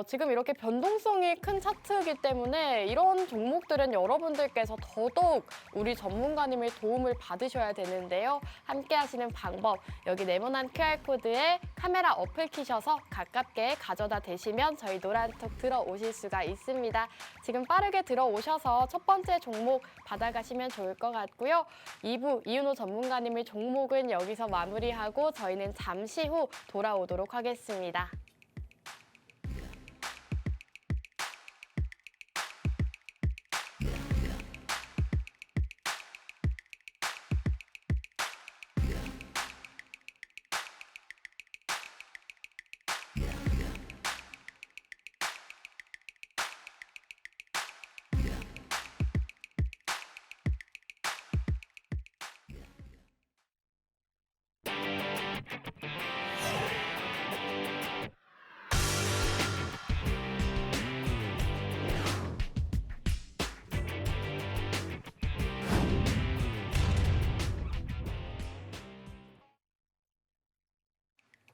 지금 이렇게 변동성이 큰 차트이기 때문에 이런 종목들은 여러분들께서 더더욱 우리 전문가님의 도움을 받으셔야 되는데요. 함께 하시는 방법, 여기 네모난 QR코드에 카메라 어플 키셔서 가깝게 가져다 대시면 저희 노란톡 들어오실 수가 있습니다. 지금 빠르게 들어오셔서 첫 번째 종목 받아가시면 좋을 것 같고요. 2부 이윤호 전문가님의 종목은 여기서 마무리하고 저희는 잠시 후 돌아오도록 하겠습니다.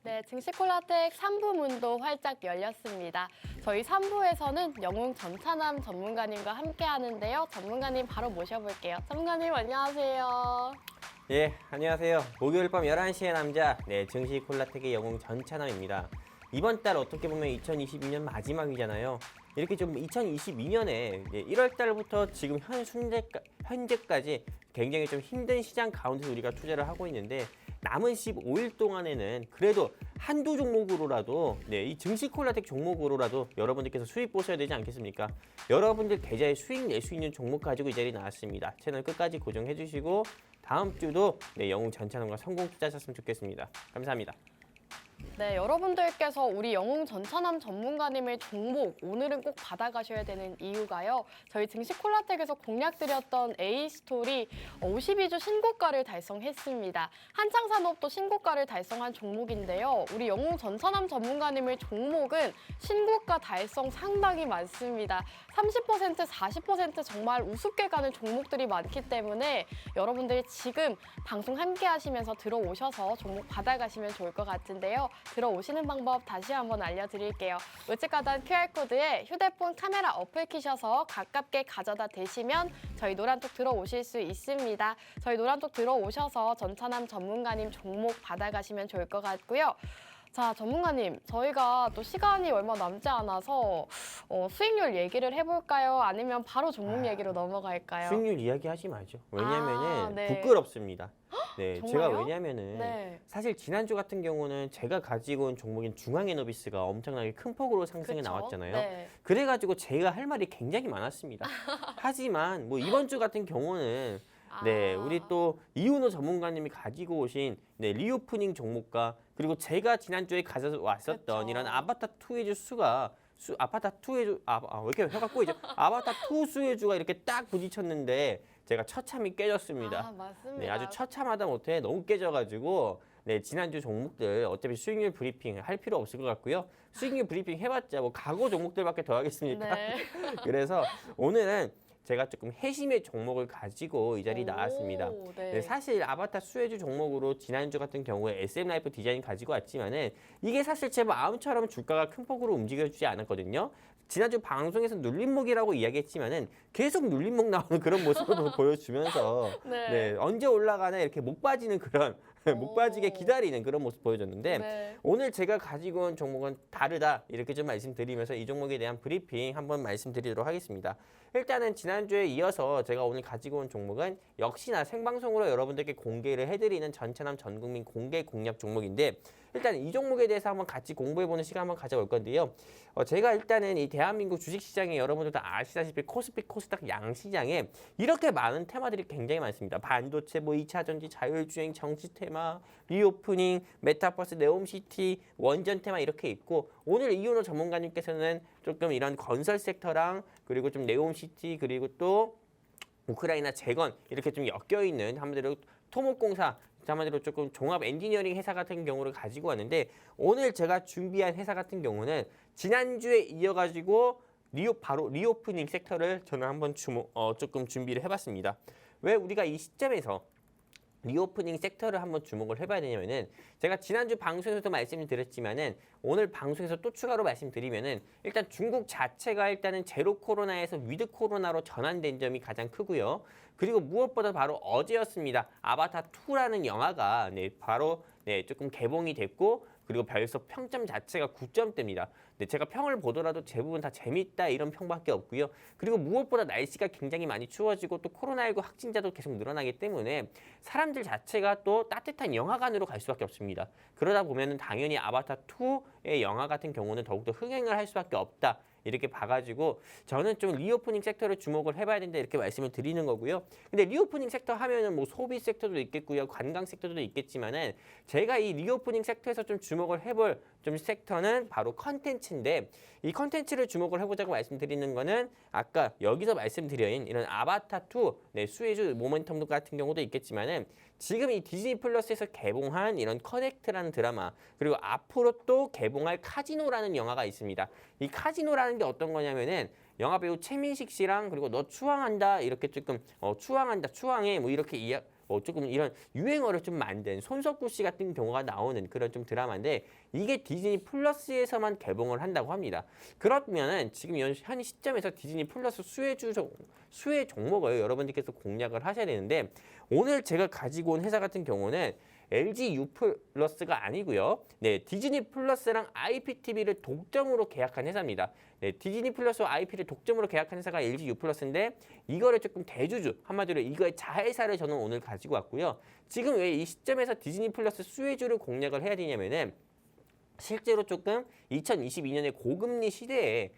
네, 증시콜라텍 3부 문도 활짝 열렸습니다. 저희 3부에서는 영웅 전차남 전문가님과 함께 하는데요. 전문가님 바로 모셔볼게요. 전문가님 안녕하세요. 예, 안녕하세요. 목요일 밤 11시의 남자, 증시콜라텍의 영웅 전찬남입니다. 이번 달 어떻게 보면 2022년 마지막이잖아요. 이렇게 좀 2022년에 1월 달부터 지금 현재까지 굉장히 좀 힘든 시장 가운데서 우리가 투자를 하고 있는데 남은 15일 동안에는 그래도 한두 종목으로라도 이 증시콜라텍 종목으로라도 여러분들께서 수익 보셔야 되지 않겠습니까? 여러분들 계좌에 수익 낼 수 있는 종목 가지고 이 자리에 나왔습니다. 채널 끝까지 고정해 주시고 다음 주도 영웅 전찬남과 성공 투자하셨으면 좋겠습니다. 감사합니다. 네, 여러분들께서 우리 영웅 전차남 전문가님의 종목 오늘은 꼭 받아가셔야 되는 이유가요. 저희 증시콜라텍에서 공략드렸던 A스토리 52주 신고가를 달성했습니다. 한창산업도 신고가를 달성한 종목인데요. 우리 영웅 전차남 전문가님의 종목은 신고가 달성 상당히 많습니다. 30%, 40% 정말 우습게 가는 종목들이 많기 때문에 여러분들이 지금 방송 함께 하시면서 들어오셔서 종목 받아가시면 좋을 것 같은데요. 들어오시는 방법 다시 한번 알려드릴게요. 우측 하단 QR코드에 휴대폰 카메라 어플 키셔서 가깝게 가져다 대시면 저희 노란톡 들어오실 수 있습니다. 저희 노란톡 들어오셔서 전차남 전문가님 종목 받아가시면 좋을 것 같고요. 자, 전문가님, 저희가 또 시간이 얼마 남지 않아서 수익률 얘기를 해볼까요? 아니면 바로 종목 얘기로 넘어갈까요? 수익률 이야기 하지 마죠. 왜냐면은 네. 부끄럽습니다. 네, 제가 정말요? 왜냐면은 네. 사실 지난주 같은 경우는 제가 가지고 온 종목인 중앙에너비스가 엄청나게 큰 폭으로 상승이 그쵸? 나왔잖아요. 네. 그래가지고 제가 할 말이 굉장히 많았습니다. 하지만 뭐 이번 주 같은 경우는 우리 또 이윤호 전문가님이 가지고 오신 리오프닝 종목과 그리고 제가 지난주에 가져왔었던 그쵸. 이런 아바타 투의 주수가 아바타 투의 주 왜 이렇게 혀가 꼬이죠? 아바타 투 수의 주가 이렇게 딱 부딪혔는데 제가 처참히 깨졌습니다. 아, 맞습니다. 네, 아주 처참하다 못해 너무 깨져가지고 지난주 종목들 어차피 수익률 브리핑 할 필요 없을 것 같고요. 수익률 브리핑 해봤자 뭐 과거 종목들밖에 더 하겠습니까? 네. 그래서 오늘은 제가 조금 해심의 종목을 가지고 이 자리에 오, 나왔습니다. 네. 사실 아바타 수혜주 종목으로 지난주 같은 경우에 SM라이프 디자인 가지고 왔지만은 이게 사실 제 마음처럼 주가가 큰 폭으로 움직여주지 않았거든요. 지난주 방송에서 눌림목이라고 이야기했지만은 계속 눌림목 나오는 그런 모습을 보여주면서 네. 언제 올라가나 이렇게 목 빠지는 그런 목 빠지게 오. 기다리는 그런 모습 보여줬는데 네. 오늘 제가 가지고 온 종목은 다르다 이렇게 좀 말씀드리면서 이 종목에 대한 브리핑 한번 말씀드리도록 하겠습니다. 일단은 지난주에 이어서 제가 오늘 가지고 온 종목은 역시나 생방송으로 여러분들께 공개를 해드리는 전차남 전국민 공개 공략 종목인데 일단 이 종목에 대해서 한번 같이 공부해보는 시간 한번 가져올 건데요. 제가 일단은 이 대한민국 주식시장에 여러분들 다 아시다시피 코스피, 코스닥 양시장에 이렇게 많은 테마들이 굉장히 많습니다. 반도체, 뭐 2차전지, 자율주행, 정치 테마, 리오프닝, 메타버스, 네옴시티, 원전 테마 이렇게 있고 오늘 이윤호 전문가님께서는 조금 이런 건설 섹터랑 그리고 좀 네옴시티 그리고 또 우크라이나 재건 이렇게 좀 엮여 있는 한마디로 토목공사 한마디로 조금 종합 엔지니어링 회사 같은 경우를 가지고 왔는데 오늘 제가 준비한 회사 같은 경우는 지난주에 이어가지고 바로 리오프닝 섹터를 저는 한번 조금 준비를 해봤습니다. 왜 우리가 이 시점에서 리오프닝 섹터를 한번 주목을 해봐야 되냐면은 제가 지난주 방송에서도 말씀을 드렸지만은 오늘 방송에서 또 추가로 말씀드리면은 일단 중국 자체가 일단은 제로 코로나에서 위드 코로나로 전환된 점이 가장 크고요. 그리고 무엇보다 바로 어제였습니다. 아바타 2라는 영화가 바로 조금 개봉이 됐고 그리고 별서 평점 자체가 9점대입니다. 근데 제가 평을 보더라도 대부분 다 재밌다 이런 평밖에 없고요. 그리고 무엇보다 날씨가 굉장히 많이 추워지고 또 코로나19 확진자도 계속 늘어나기 때문에 사람들 자체가 또 따뜻한 영화관으로 갈 수밖에 없습니다. 그러다 보면은 당연히 아바타 2의 영화 같은 경우는 더욱더 흥행을 할 수밖에 없다. 이렇게 봐가지고 저는 좀 리오프닝 섹터를 주목을 해봐야 된다 이렇게 말씀을 드리는 거고요. 근데 리오프닝 섹터 하면은 뭐 소비 섹터도 있겠고요, 관광 섹터도 있겠지만은 제가 이 리오프닝 섹터에서 좀 주목을 해볼 좀 섹터는 바로 컨텐츠인데 이 컨텐츠를 주목을 해보자고 말씀드리는 거는 아까 여기서 말씀드린 이런 아바타 2 수혜주 모멘텀 같은 경우도 있겠지만은 지금 이 디즈니 플러스에서 개봉한 이런 커넥트라는 드라마 그리고 앞으로 또 개봉할 카지노라는 영화가 있습니다. 이 카지노라는 게 어떤 거냐면은 영화 배우 최민식 씨랑 그리고 너 추앙한다 이렇게 조금 추앙한다 추앙해 뭐 이렇게 조금 이런 유행어를 좀 만든 손석구 씨 같은 경우가 나오는 그런 좀 드라마인데 이게 디즈니 플러스에서만 개봉을 한다고 합니다. 그러면은 지금 현 시점에서 디즈니 플러스 수혜 종목을 여러분들께서 공략을 하셔야 되는데 오늘 제가 가지고 온 회사 같은 경우는 LG U 플러스가 아니고요. 네, 디즈니 플러스랑 IPTV를 독점으로 계약한 회사입니다. 네, 디즈니 플러스와 IP를 독점으로 계약한 회사가 LG U 플러스인데 이거를 조금 대주주, 한마디로 이거의 자회사를 저는 오늘 가지고 왔고요. 지금 왜 이 시점에서 디즈니 플러스 수혜주를 공략을 해야 되냐면은 실제로 조금 2022년의 고금리 시대에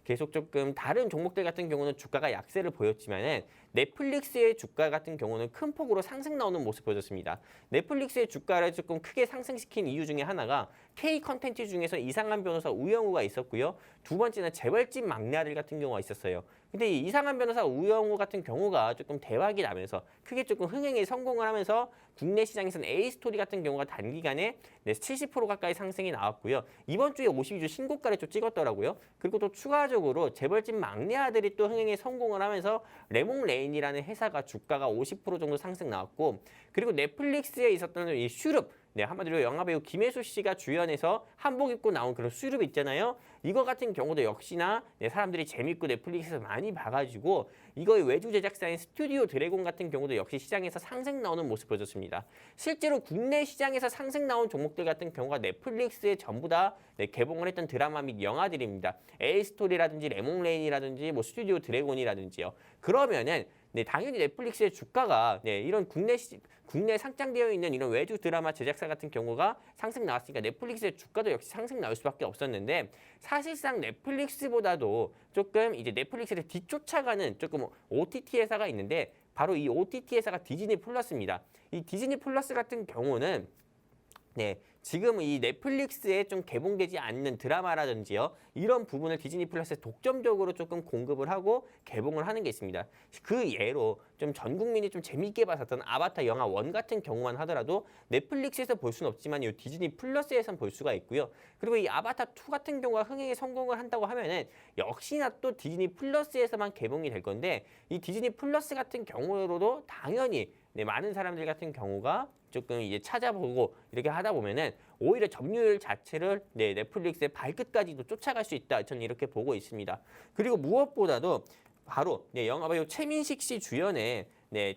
계속 조금 다른 종목들 같은 경우는 주가가 약세를 보였지만은 넷플릭스의 주가 같은 경우는 큰 폭으로 상승 나오는 모습 보여줬습니다. 넷플릭스의 주가를 조금 크게 상승시킨 이유 중에 하나가 K 컨텐츠 중에서 이상한 변호사 우영우가 있었고요. 두 번째는 재벌집 막내 아들 같은 경우가 있었어요. 근데 이 이상한 변호사 우영우 같은 경우가 조금 대박이 나면서 크게 조금 흥행에 성공을 하면서 국내 시장에서는 A스토리 같은 경우가 단기간에 70% 가까이 상승이 나왔고요. 이번 주에 52주 신고가를 좀 찍었더라고요. 그리고 또 추가적으로 재벌집 막내 아들이 또 흥행에 성공을 하면서 레몽레인이라는 회사가 주가가 50% 정도 상승 나왔고 그리고 넷플릭스에 있었던 이 슈룹 네, 한마디로 영화배우 김혜수 씨가 주연해서 한복 입고 나온 그런 슈룹 있잖아요. 이거 같은 경우도 역시나 사람들이 재밌고 넷플릭스에서 많이 봐가지고 이거의 외주 제작사인 스튜디오 드래곤 같은 경우도 역시 시장에서 상승 나오는 모습 보여줬습니다. 실제로 국내 시장에서 상승 나온 종목들 같은 경우가 넷플릭스에 전부 다 개봉을 했던 드라마 및 영화들입니다. 에이스토리라든지 레몽레인이라든지 뭐 스튜디오 드래곤이라든지요. 그러면은 당연히 넷플릭스의 주가가 이런 국내 상장되어 있는 이런 외주 드라마 제작사 같은 경우가 상승 나왔으니까 넷플릭스의 주가도 역시 상승 나올 수밖에 없었는데 사실상 넷플릭스보다도 조금 이제 넷플릭스를 뒤쫓아가는 조금 OTT 회사가 있는데 바로 이 OTT 회사가 디즈니 플러스입니다. 이 디즈니 플러스 같은 경우는 지금 이 넷플릭스에 좀 개봉되지 않는 드라마라든지요. 이런 부분을 디즈니 플러스에 독점적으로 조금 공급을 하고 개봉을 하는 게 있습니다. 그 예로 좀 전 국민이 좀 재미있게 봤었던 아바타 영화 1 같은 경우만 하더라도 넷플릭스에서 볼 수는 없지만 이 디즈니 플러스에선 볼 수가 있고요. 그리고 이 아바타 2 같은 경우가 흥행에 성공을 한다고 하면은 역시나 또 디즈니 플러스에서만 개봉이 될 건데 이 디즈니 플러스 같은 경우로도 당연히 많은 사람들 같은 경우가 조금 이제 찾아보고 이렇게 하다 보면은 오히려 점유율 자체를 넷플릭스의 발끝까지도 쫓아갈 수 있다. 저는 이렇게 보고 있습니다. 그리고 무엇보다도 바로 영화배우 최민식 씨 주연의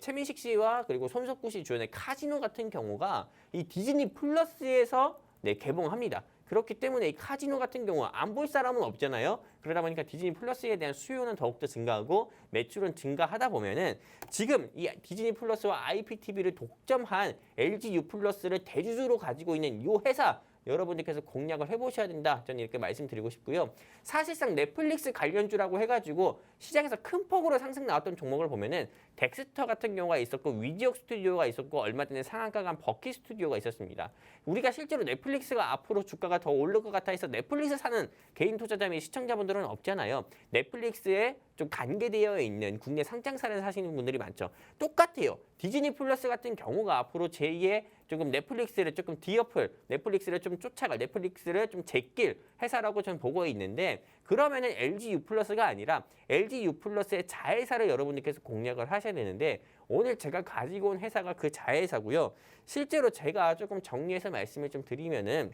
최민식 씨와 그리고 손석구 씨 주연의 카지노 같은 경우가 이 디즈니 플러스에서 개봉합니다. 그렇기 때문에 이 카지노 같은 경우 안 볼 사람은 없잖아요. 그러다 보니까 디즈니 플러스에 대한 수요는 더욱더 증가하고 매출은 증가하다 보면은 지금 이 디즈니 플러스와 IPTV를 독점한 LG U 플러스를 대주주로 가지고 있는 이 회사 여러분들께서 공략을 해보셔야 된다. 저는 이렇게 말씀드리고 싶고요. 사실상 넷플릭스 관련주라고 해가지고 시장에서 큰 폭으로 상승 나왔던 종목을 보면은 덱스터 같은 경우가 있었고 위지역 스튜디오가 있었고 얼마 전에 상한가 간 버키 스튜디오가 있었습니다. 우리가 실제로 넷플릭스가 앞으로 주가가 더 오를 것 같아 해서 넷플릭스 사는 개인 투자자 및 시청자분들은 없잖아요. 넷플릭스에 좀 관계되어 있는 국내 상장사를 사시는 분들이 많죠. 똑같아요. 디즈니 플러스 같은 경우가 앞으로 제2의 조금 넷플릭스를 조금 뒤엎을, 넷플릭스를 좀 쫓아갈, 넷플릭스를 좀 제낄 회사라고 저는 보고 있는데 그러면은 LG U 플러스가 아니라 LG U 플러스의 자회사를 여러분들께서 공략을 하셔야 되는데 오늘 제가 가지고 온 회사가 그 자회사고요. 실제로 제가 조금 정리해서 말씀을 좀 드리면은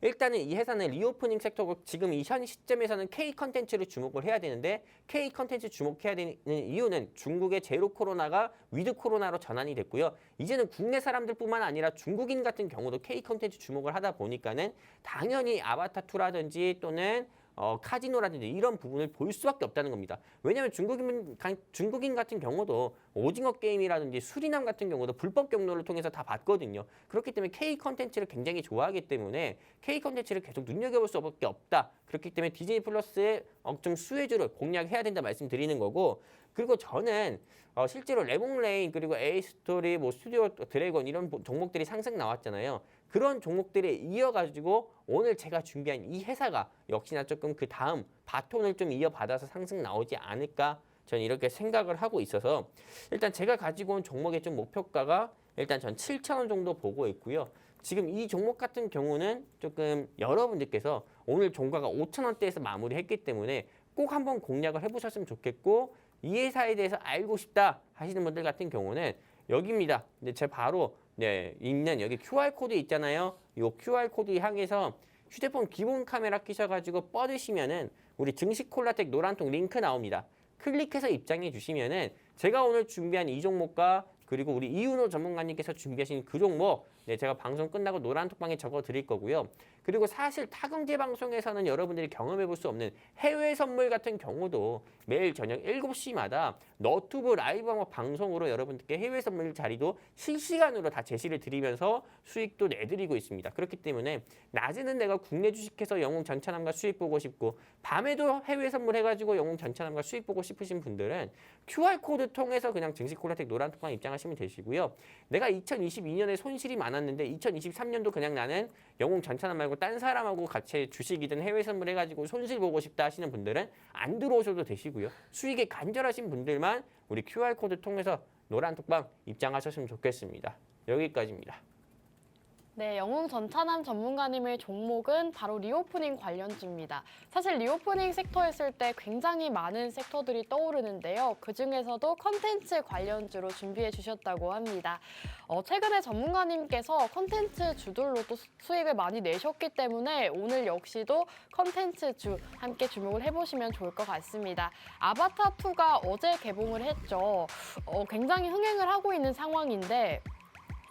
일단은 이 회사는 리오프닝 섹터고 지금 이 현 시점에서는 K 컨텐츠를 주목을 해야 되는데 K 컨텐츠 주목해야 되는 이유는 중국의 제로 코로나가 위드 코로나로 전환이 됐고요. 이제는 국내 사람들뿐만 아니라 중국인 같은 경우도 K 컨텐츠 주목을 하다 보니까는 당연히 아바타 2라든지 또는 카지노라든지 이런 부분을 볼 수밖에 없다는 겁니다. 왜냐하면 중국인 같은 경우도 오징어 게임이라든지 수리남 같은 경우도 불법 경로를 통해서 다 봤거든요. 그렇기 때문에 K 컨텐츠를 굉장히 좋아하기 때문에 K 컨텐츠를 계속 눈여겨볼 수밖에 없다. 그렇기 때문에 디즈니 플러스의 좀 수혜주를 공략해야 된다 말씀드리는 거고 그리고 저는 실제로 레몽레인 그리고 에이스토리 뭐 스튜디오 드래곤 이런 종목들이 상승 나왔잖아요. 그런 종목들에 이어가지고 오늘 제가 준비한 이 회사가 역시나 조금 그 다음 바톤을 좀 이어받아서 상승 나오지 않을까 저는 이렇게 생각을 하고 있어서 일단 제가 가지고 온 종목의 좀 목표가가 일단 전 7,000원 정도 보고 있고요. 지금 이 종목 같은 경우는 조금 여러분들께서 오늘 종가가 5,000원대에서 마무리했기 때문에 꼭 한번 공략을 해보셨으면 좋겠고 이 회사에 대해서 알고 싶다 하시는 분들 같은 경우는 여기입니다. 근데 제 바로 있는 여기 QR코드 있잖아요. 이 QR코드 향해서 휴대폰 기본 카메라 끼셔가지고 뻗으시면은 우리 증식 콜라텍 노란통 링크 나옵니다. 클릭해서 입장해 주시면은 제가 오늘 준비한 이 종목과 그리고 우리 이윤호 전문가님께서 준비하신 그 종목 제가 방송 끝나고 노란톡방에 적어 드릴 거고요. 그리고 사실 타경제 방송에서는 여러분들이 경험해 볼 수 없는 해외 선물 같은 경우도 매일 저녁 7시마다 너튜브 라이브 방송으로 여러분들께 해외 선물 자리도 실시간으로 다 제시를 드리면서 수익도 내드리고 있습니다. 그렇기 때문에 낮에는 내가 국내 주식해서 영웅 전차남과 수익 보고 싶고 밤에도 해외 선물 해가지고 영웅 전차남과 수익 보고 싶으신 분들은 QR코드 통해서 그냥 증식 콜라텍 노란톡방 입장하시면 되시고요. 내가 2022년에 손실이 많았는데 2023년도 그냥 나는 영웅 전차남 말고 딴 사람하고 같이 주식이든 해외 선물 해가지고 손실 보고 싶다 하시는 분들은 안 들어오셔도 되시고요. 수익에 간절하신 분들만 우리 QR코드 통해서 노란톡방 입장하셨으면 좋겠습니다. 여기까지입니다. 네, 영웅 전차남 전문가님의 종목은 바로 리오프닝 관련주입니다. 사실 리오프닝 섹터 했을 때 굉장히 많은 섹터들이 떠오르는데요. 그중에서도 컨텐츠 관련주로 준비해 주셨다고 합니다. 최근에 전문가님께서 컨텐츠 주들로도 수익을 많이 내셨기 때문에 오늘 역시도 컨텐츠주 함께 주목을 해보시면 좋을 것 같습니다. 아바타2가 어제 개봉을 했죠. 굉장히 흥행을 하고 있는 상황인데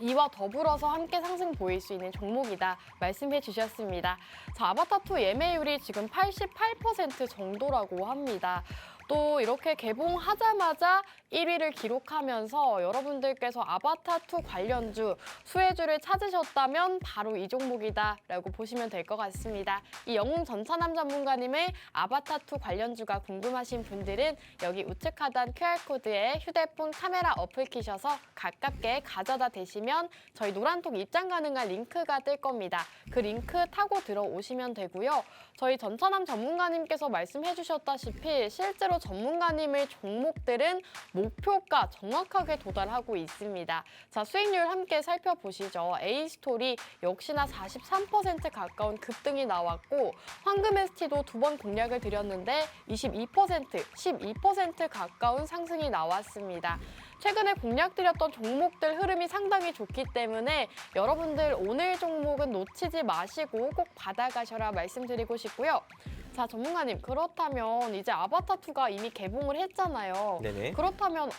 이와 더불어서 함께 상승 보일 수 있는 종목이다 말씀해 주셨습니다. 자, 아바타2 예매율이 지금 88% 정도라고 합니다. 또 이렇게 개봉하자마자 1위를 기록하면서 여러분들께서 아바타2 관련주, 수혜주를 찾으셨다면 바로 이 종목이다라고 보시면 될 것 같습니다. 이 영웅 전차남 전문가님의 아바타2 관련주가 궁금하신 분들은 여기 우측 하단 QR코드에 휴대폰 카메라 어플 키셔서 가깝게 가져다 대시면 저희 노란톡 입장 가능한 링크가 뜰 겁니다. 그 링크 타고 들어오시면 되고요. 저희 전차남 전문가님께서 말씀해 주셨다시피 실제로 전문가님의 종목들은 목표가 정확하게 도달하고 있습니다. 자, 수익률 함께 살펴보시죠. A스토리 역시나 43% 가까운 급등이 나왔고 황금 ST도 2번 공략을 드렸는데 12% 가까운 상승이 나왔습니다. 최근에 공략드렸던 종목들 흐름이 상당히 좋기 때문에 여러분들 오늘 종목은 놓치지 마시고 꼭 받아가셔라 말씀드리고 싶고요. 자, 전문가님, 그렇다면 이제 아바타2가 이미 개봉을 했잖아요. 네네. 그렇다면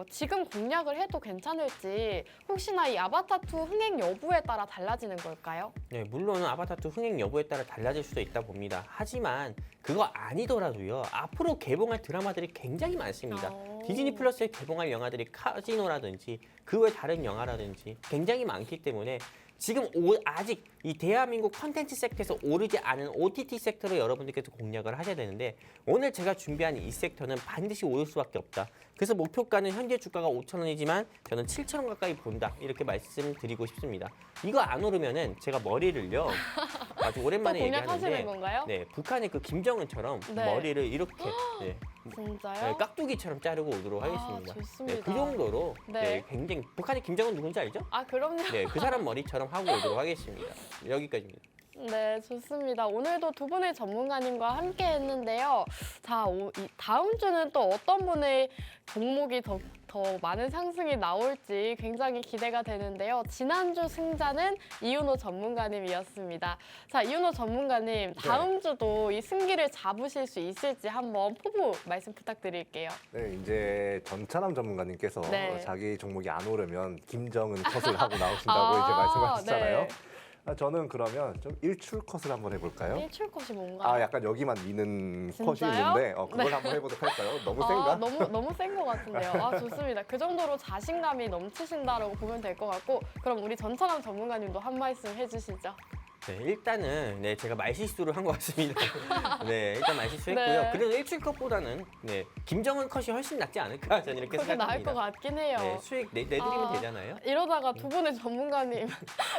지금 공략을 해도 괜찮을지 혹시나 이 아바타2 흥행 여부에 따라 달라지는 걸까요? 네, 물론 아바타2 흥행 여부에 따라 달라질 수도 있다 봅니다. 하지만 그거 아니더라도요. 앞으로 개봉할 드라마들이 굉장히 많습니다. 디즈니 플러스에 개봉할 영화들이 카지노라든지 그 외 다른 영화라든지 굉장히 많기 때문에 지금 아직 이 대한민국 컨텐츠 섹터에서 오르지 않은 OTT 섹터로 여러분들께서 공략을 하셔야 되는데 오늘 제가 준비한 이 섹터는 반드시 오를 수밖에 없다. 그래서 목표가는 현재 주가가 5,000원이지만 저는 7,000원 가까이 본다. 이렇게 말씀드리고 싶습니다. 이거 안 오르면은 제가 머리를요. 아주 오랜만에 또 공략하시는 얘기하는데 건가요? 네, 북한의 그 김정은처럼 네. 머리를 이렇게 네, 진짜요? 깍두기처럼 자르고 오도록 하겠습니다. 좋습니다. 네, 그 정도로 네. 네, 굉장히 북한의 김정은 누군지 알죠? 아, 그럼요. 네, 그 사람 머리처럼 하고 오도록 하겠습니다. 여기까지입니다. 네, 좋습니다. 오늘도 두 분의 전문가님과 함께 했는데요. 자, 이 다음 주는 또 어떤 분의 종목이 더 많은 상승이 나올지 굉장히 기대가 되는데요. 지난주 승자는 이윤호 전문가님이었습니다. 자, 이윤호 전문가님, 다음 주도 이 승기를 잡으실 수 있을지 한번 포부 말씀 부탁드릴게요. 네, 이제 전차남 전문가님께서 네. 자기 종목이 안 오르면 김정은 컷을 하고 나오신다고 이제 말씀하셨잖아요. 네. 저는 그러면 좀 일출 컷을 한번 해볼까요? 일출 컷이 뭔가요? 약간 여기만 미는 컷이 진짜요? 있는데 그걸 네. 한번 해보도록 할까요? 너무 센가? 너무 센 것 같은데요. 좋습니다. 그 정도로 자신감이 넘치신다라고 보면 될 것 같고 그럼 우리 전차남 전문가님도 한 말씀 해주시죠. 네, 일단은 네, 제가 말실수를 한 것 같습니다. 네, 일단 말실수했고요. 네. 그래도 일출 컷보다는 네, 김정은 컷이 훨씬 낫지 않을까 저는 이렇게 그게 나을 생각합니다. 것 같긴 해요. 네, 수익 내드리면 되잖아요. 이러다가 두 분의 전문가님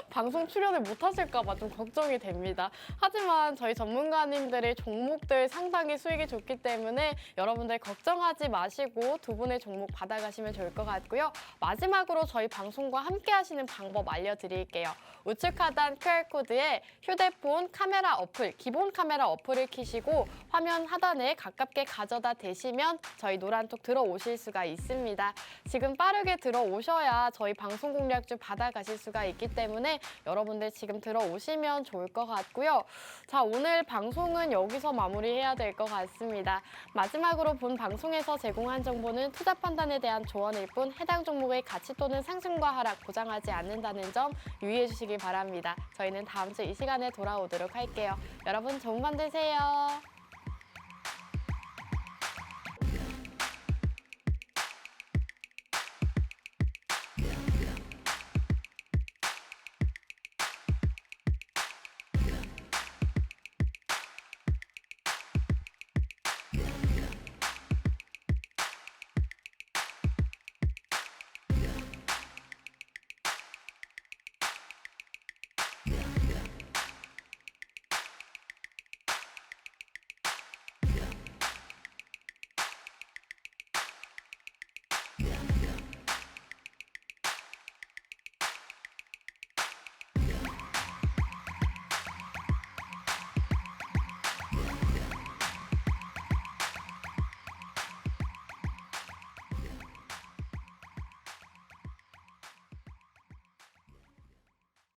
방송 출연을 못 하실까 봐 좀 걱정이 됩니다. 하지만 저희 전문가님들의 종목들 상당히 수익이 좋기 때문에 여러분들 걱정하지 마시고 두 분의 종목 받아가시면 좋을 것 같고요. 마지막으로 저희 방송과 함께 하시는 방법 알려드릴게요. 우측 하단 QR코드에 있는데 휴대폰 카메라 어플, 기본 카메라 어플을 켜시고 화면 하단에 가깝게 가져다 대시면 저희 노란톡 들어오실 수가 있습니다. 지금 빠르게 들어오셔야 저희 방송 공략주 받아가실 수가 있기 때문에 여러분들 지금 들어오시면 좋을 것 같고요. 자, 오늘 방송은 여기서 마무리해야 될 것 같습니다. 마지막으로 본 방송에서 제공한 정보는 투자 판단에 대한 조언일 뿐 해당 종목의 가치 또는 상승과 하락 보장하지 않는다는 점 유의해 주시기 바랍니다. 저희는 다음 주 이 시간에 돌아오도록 할게요. 여러분 좋은 밤 되세요.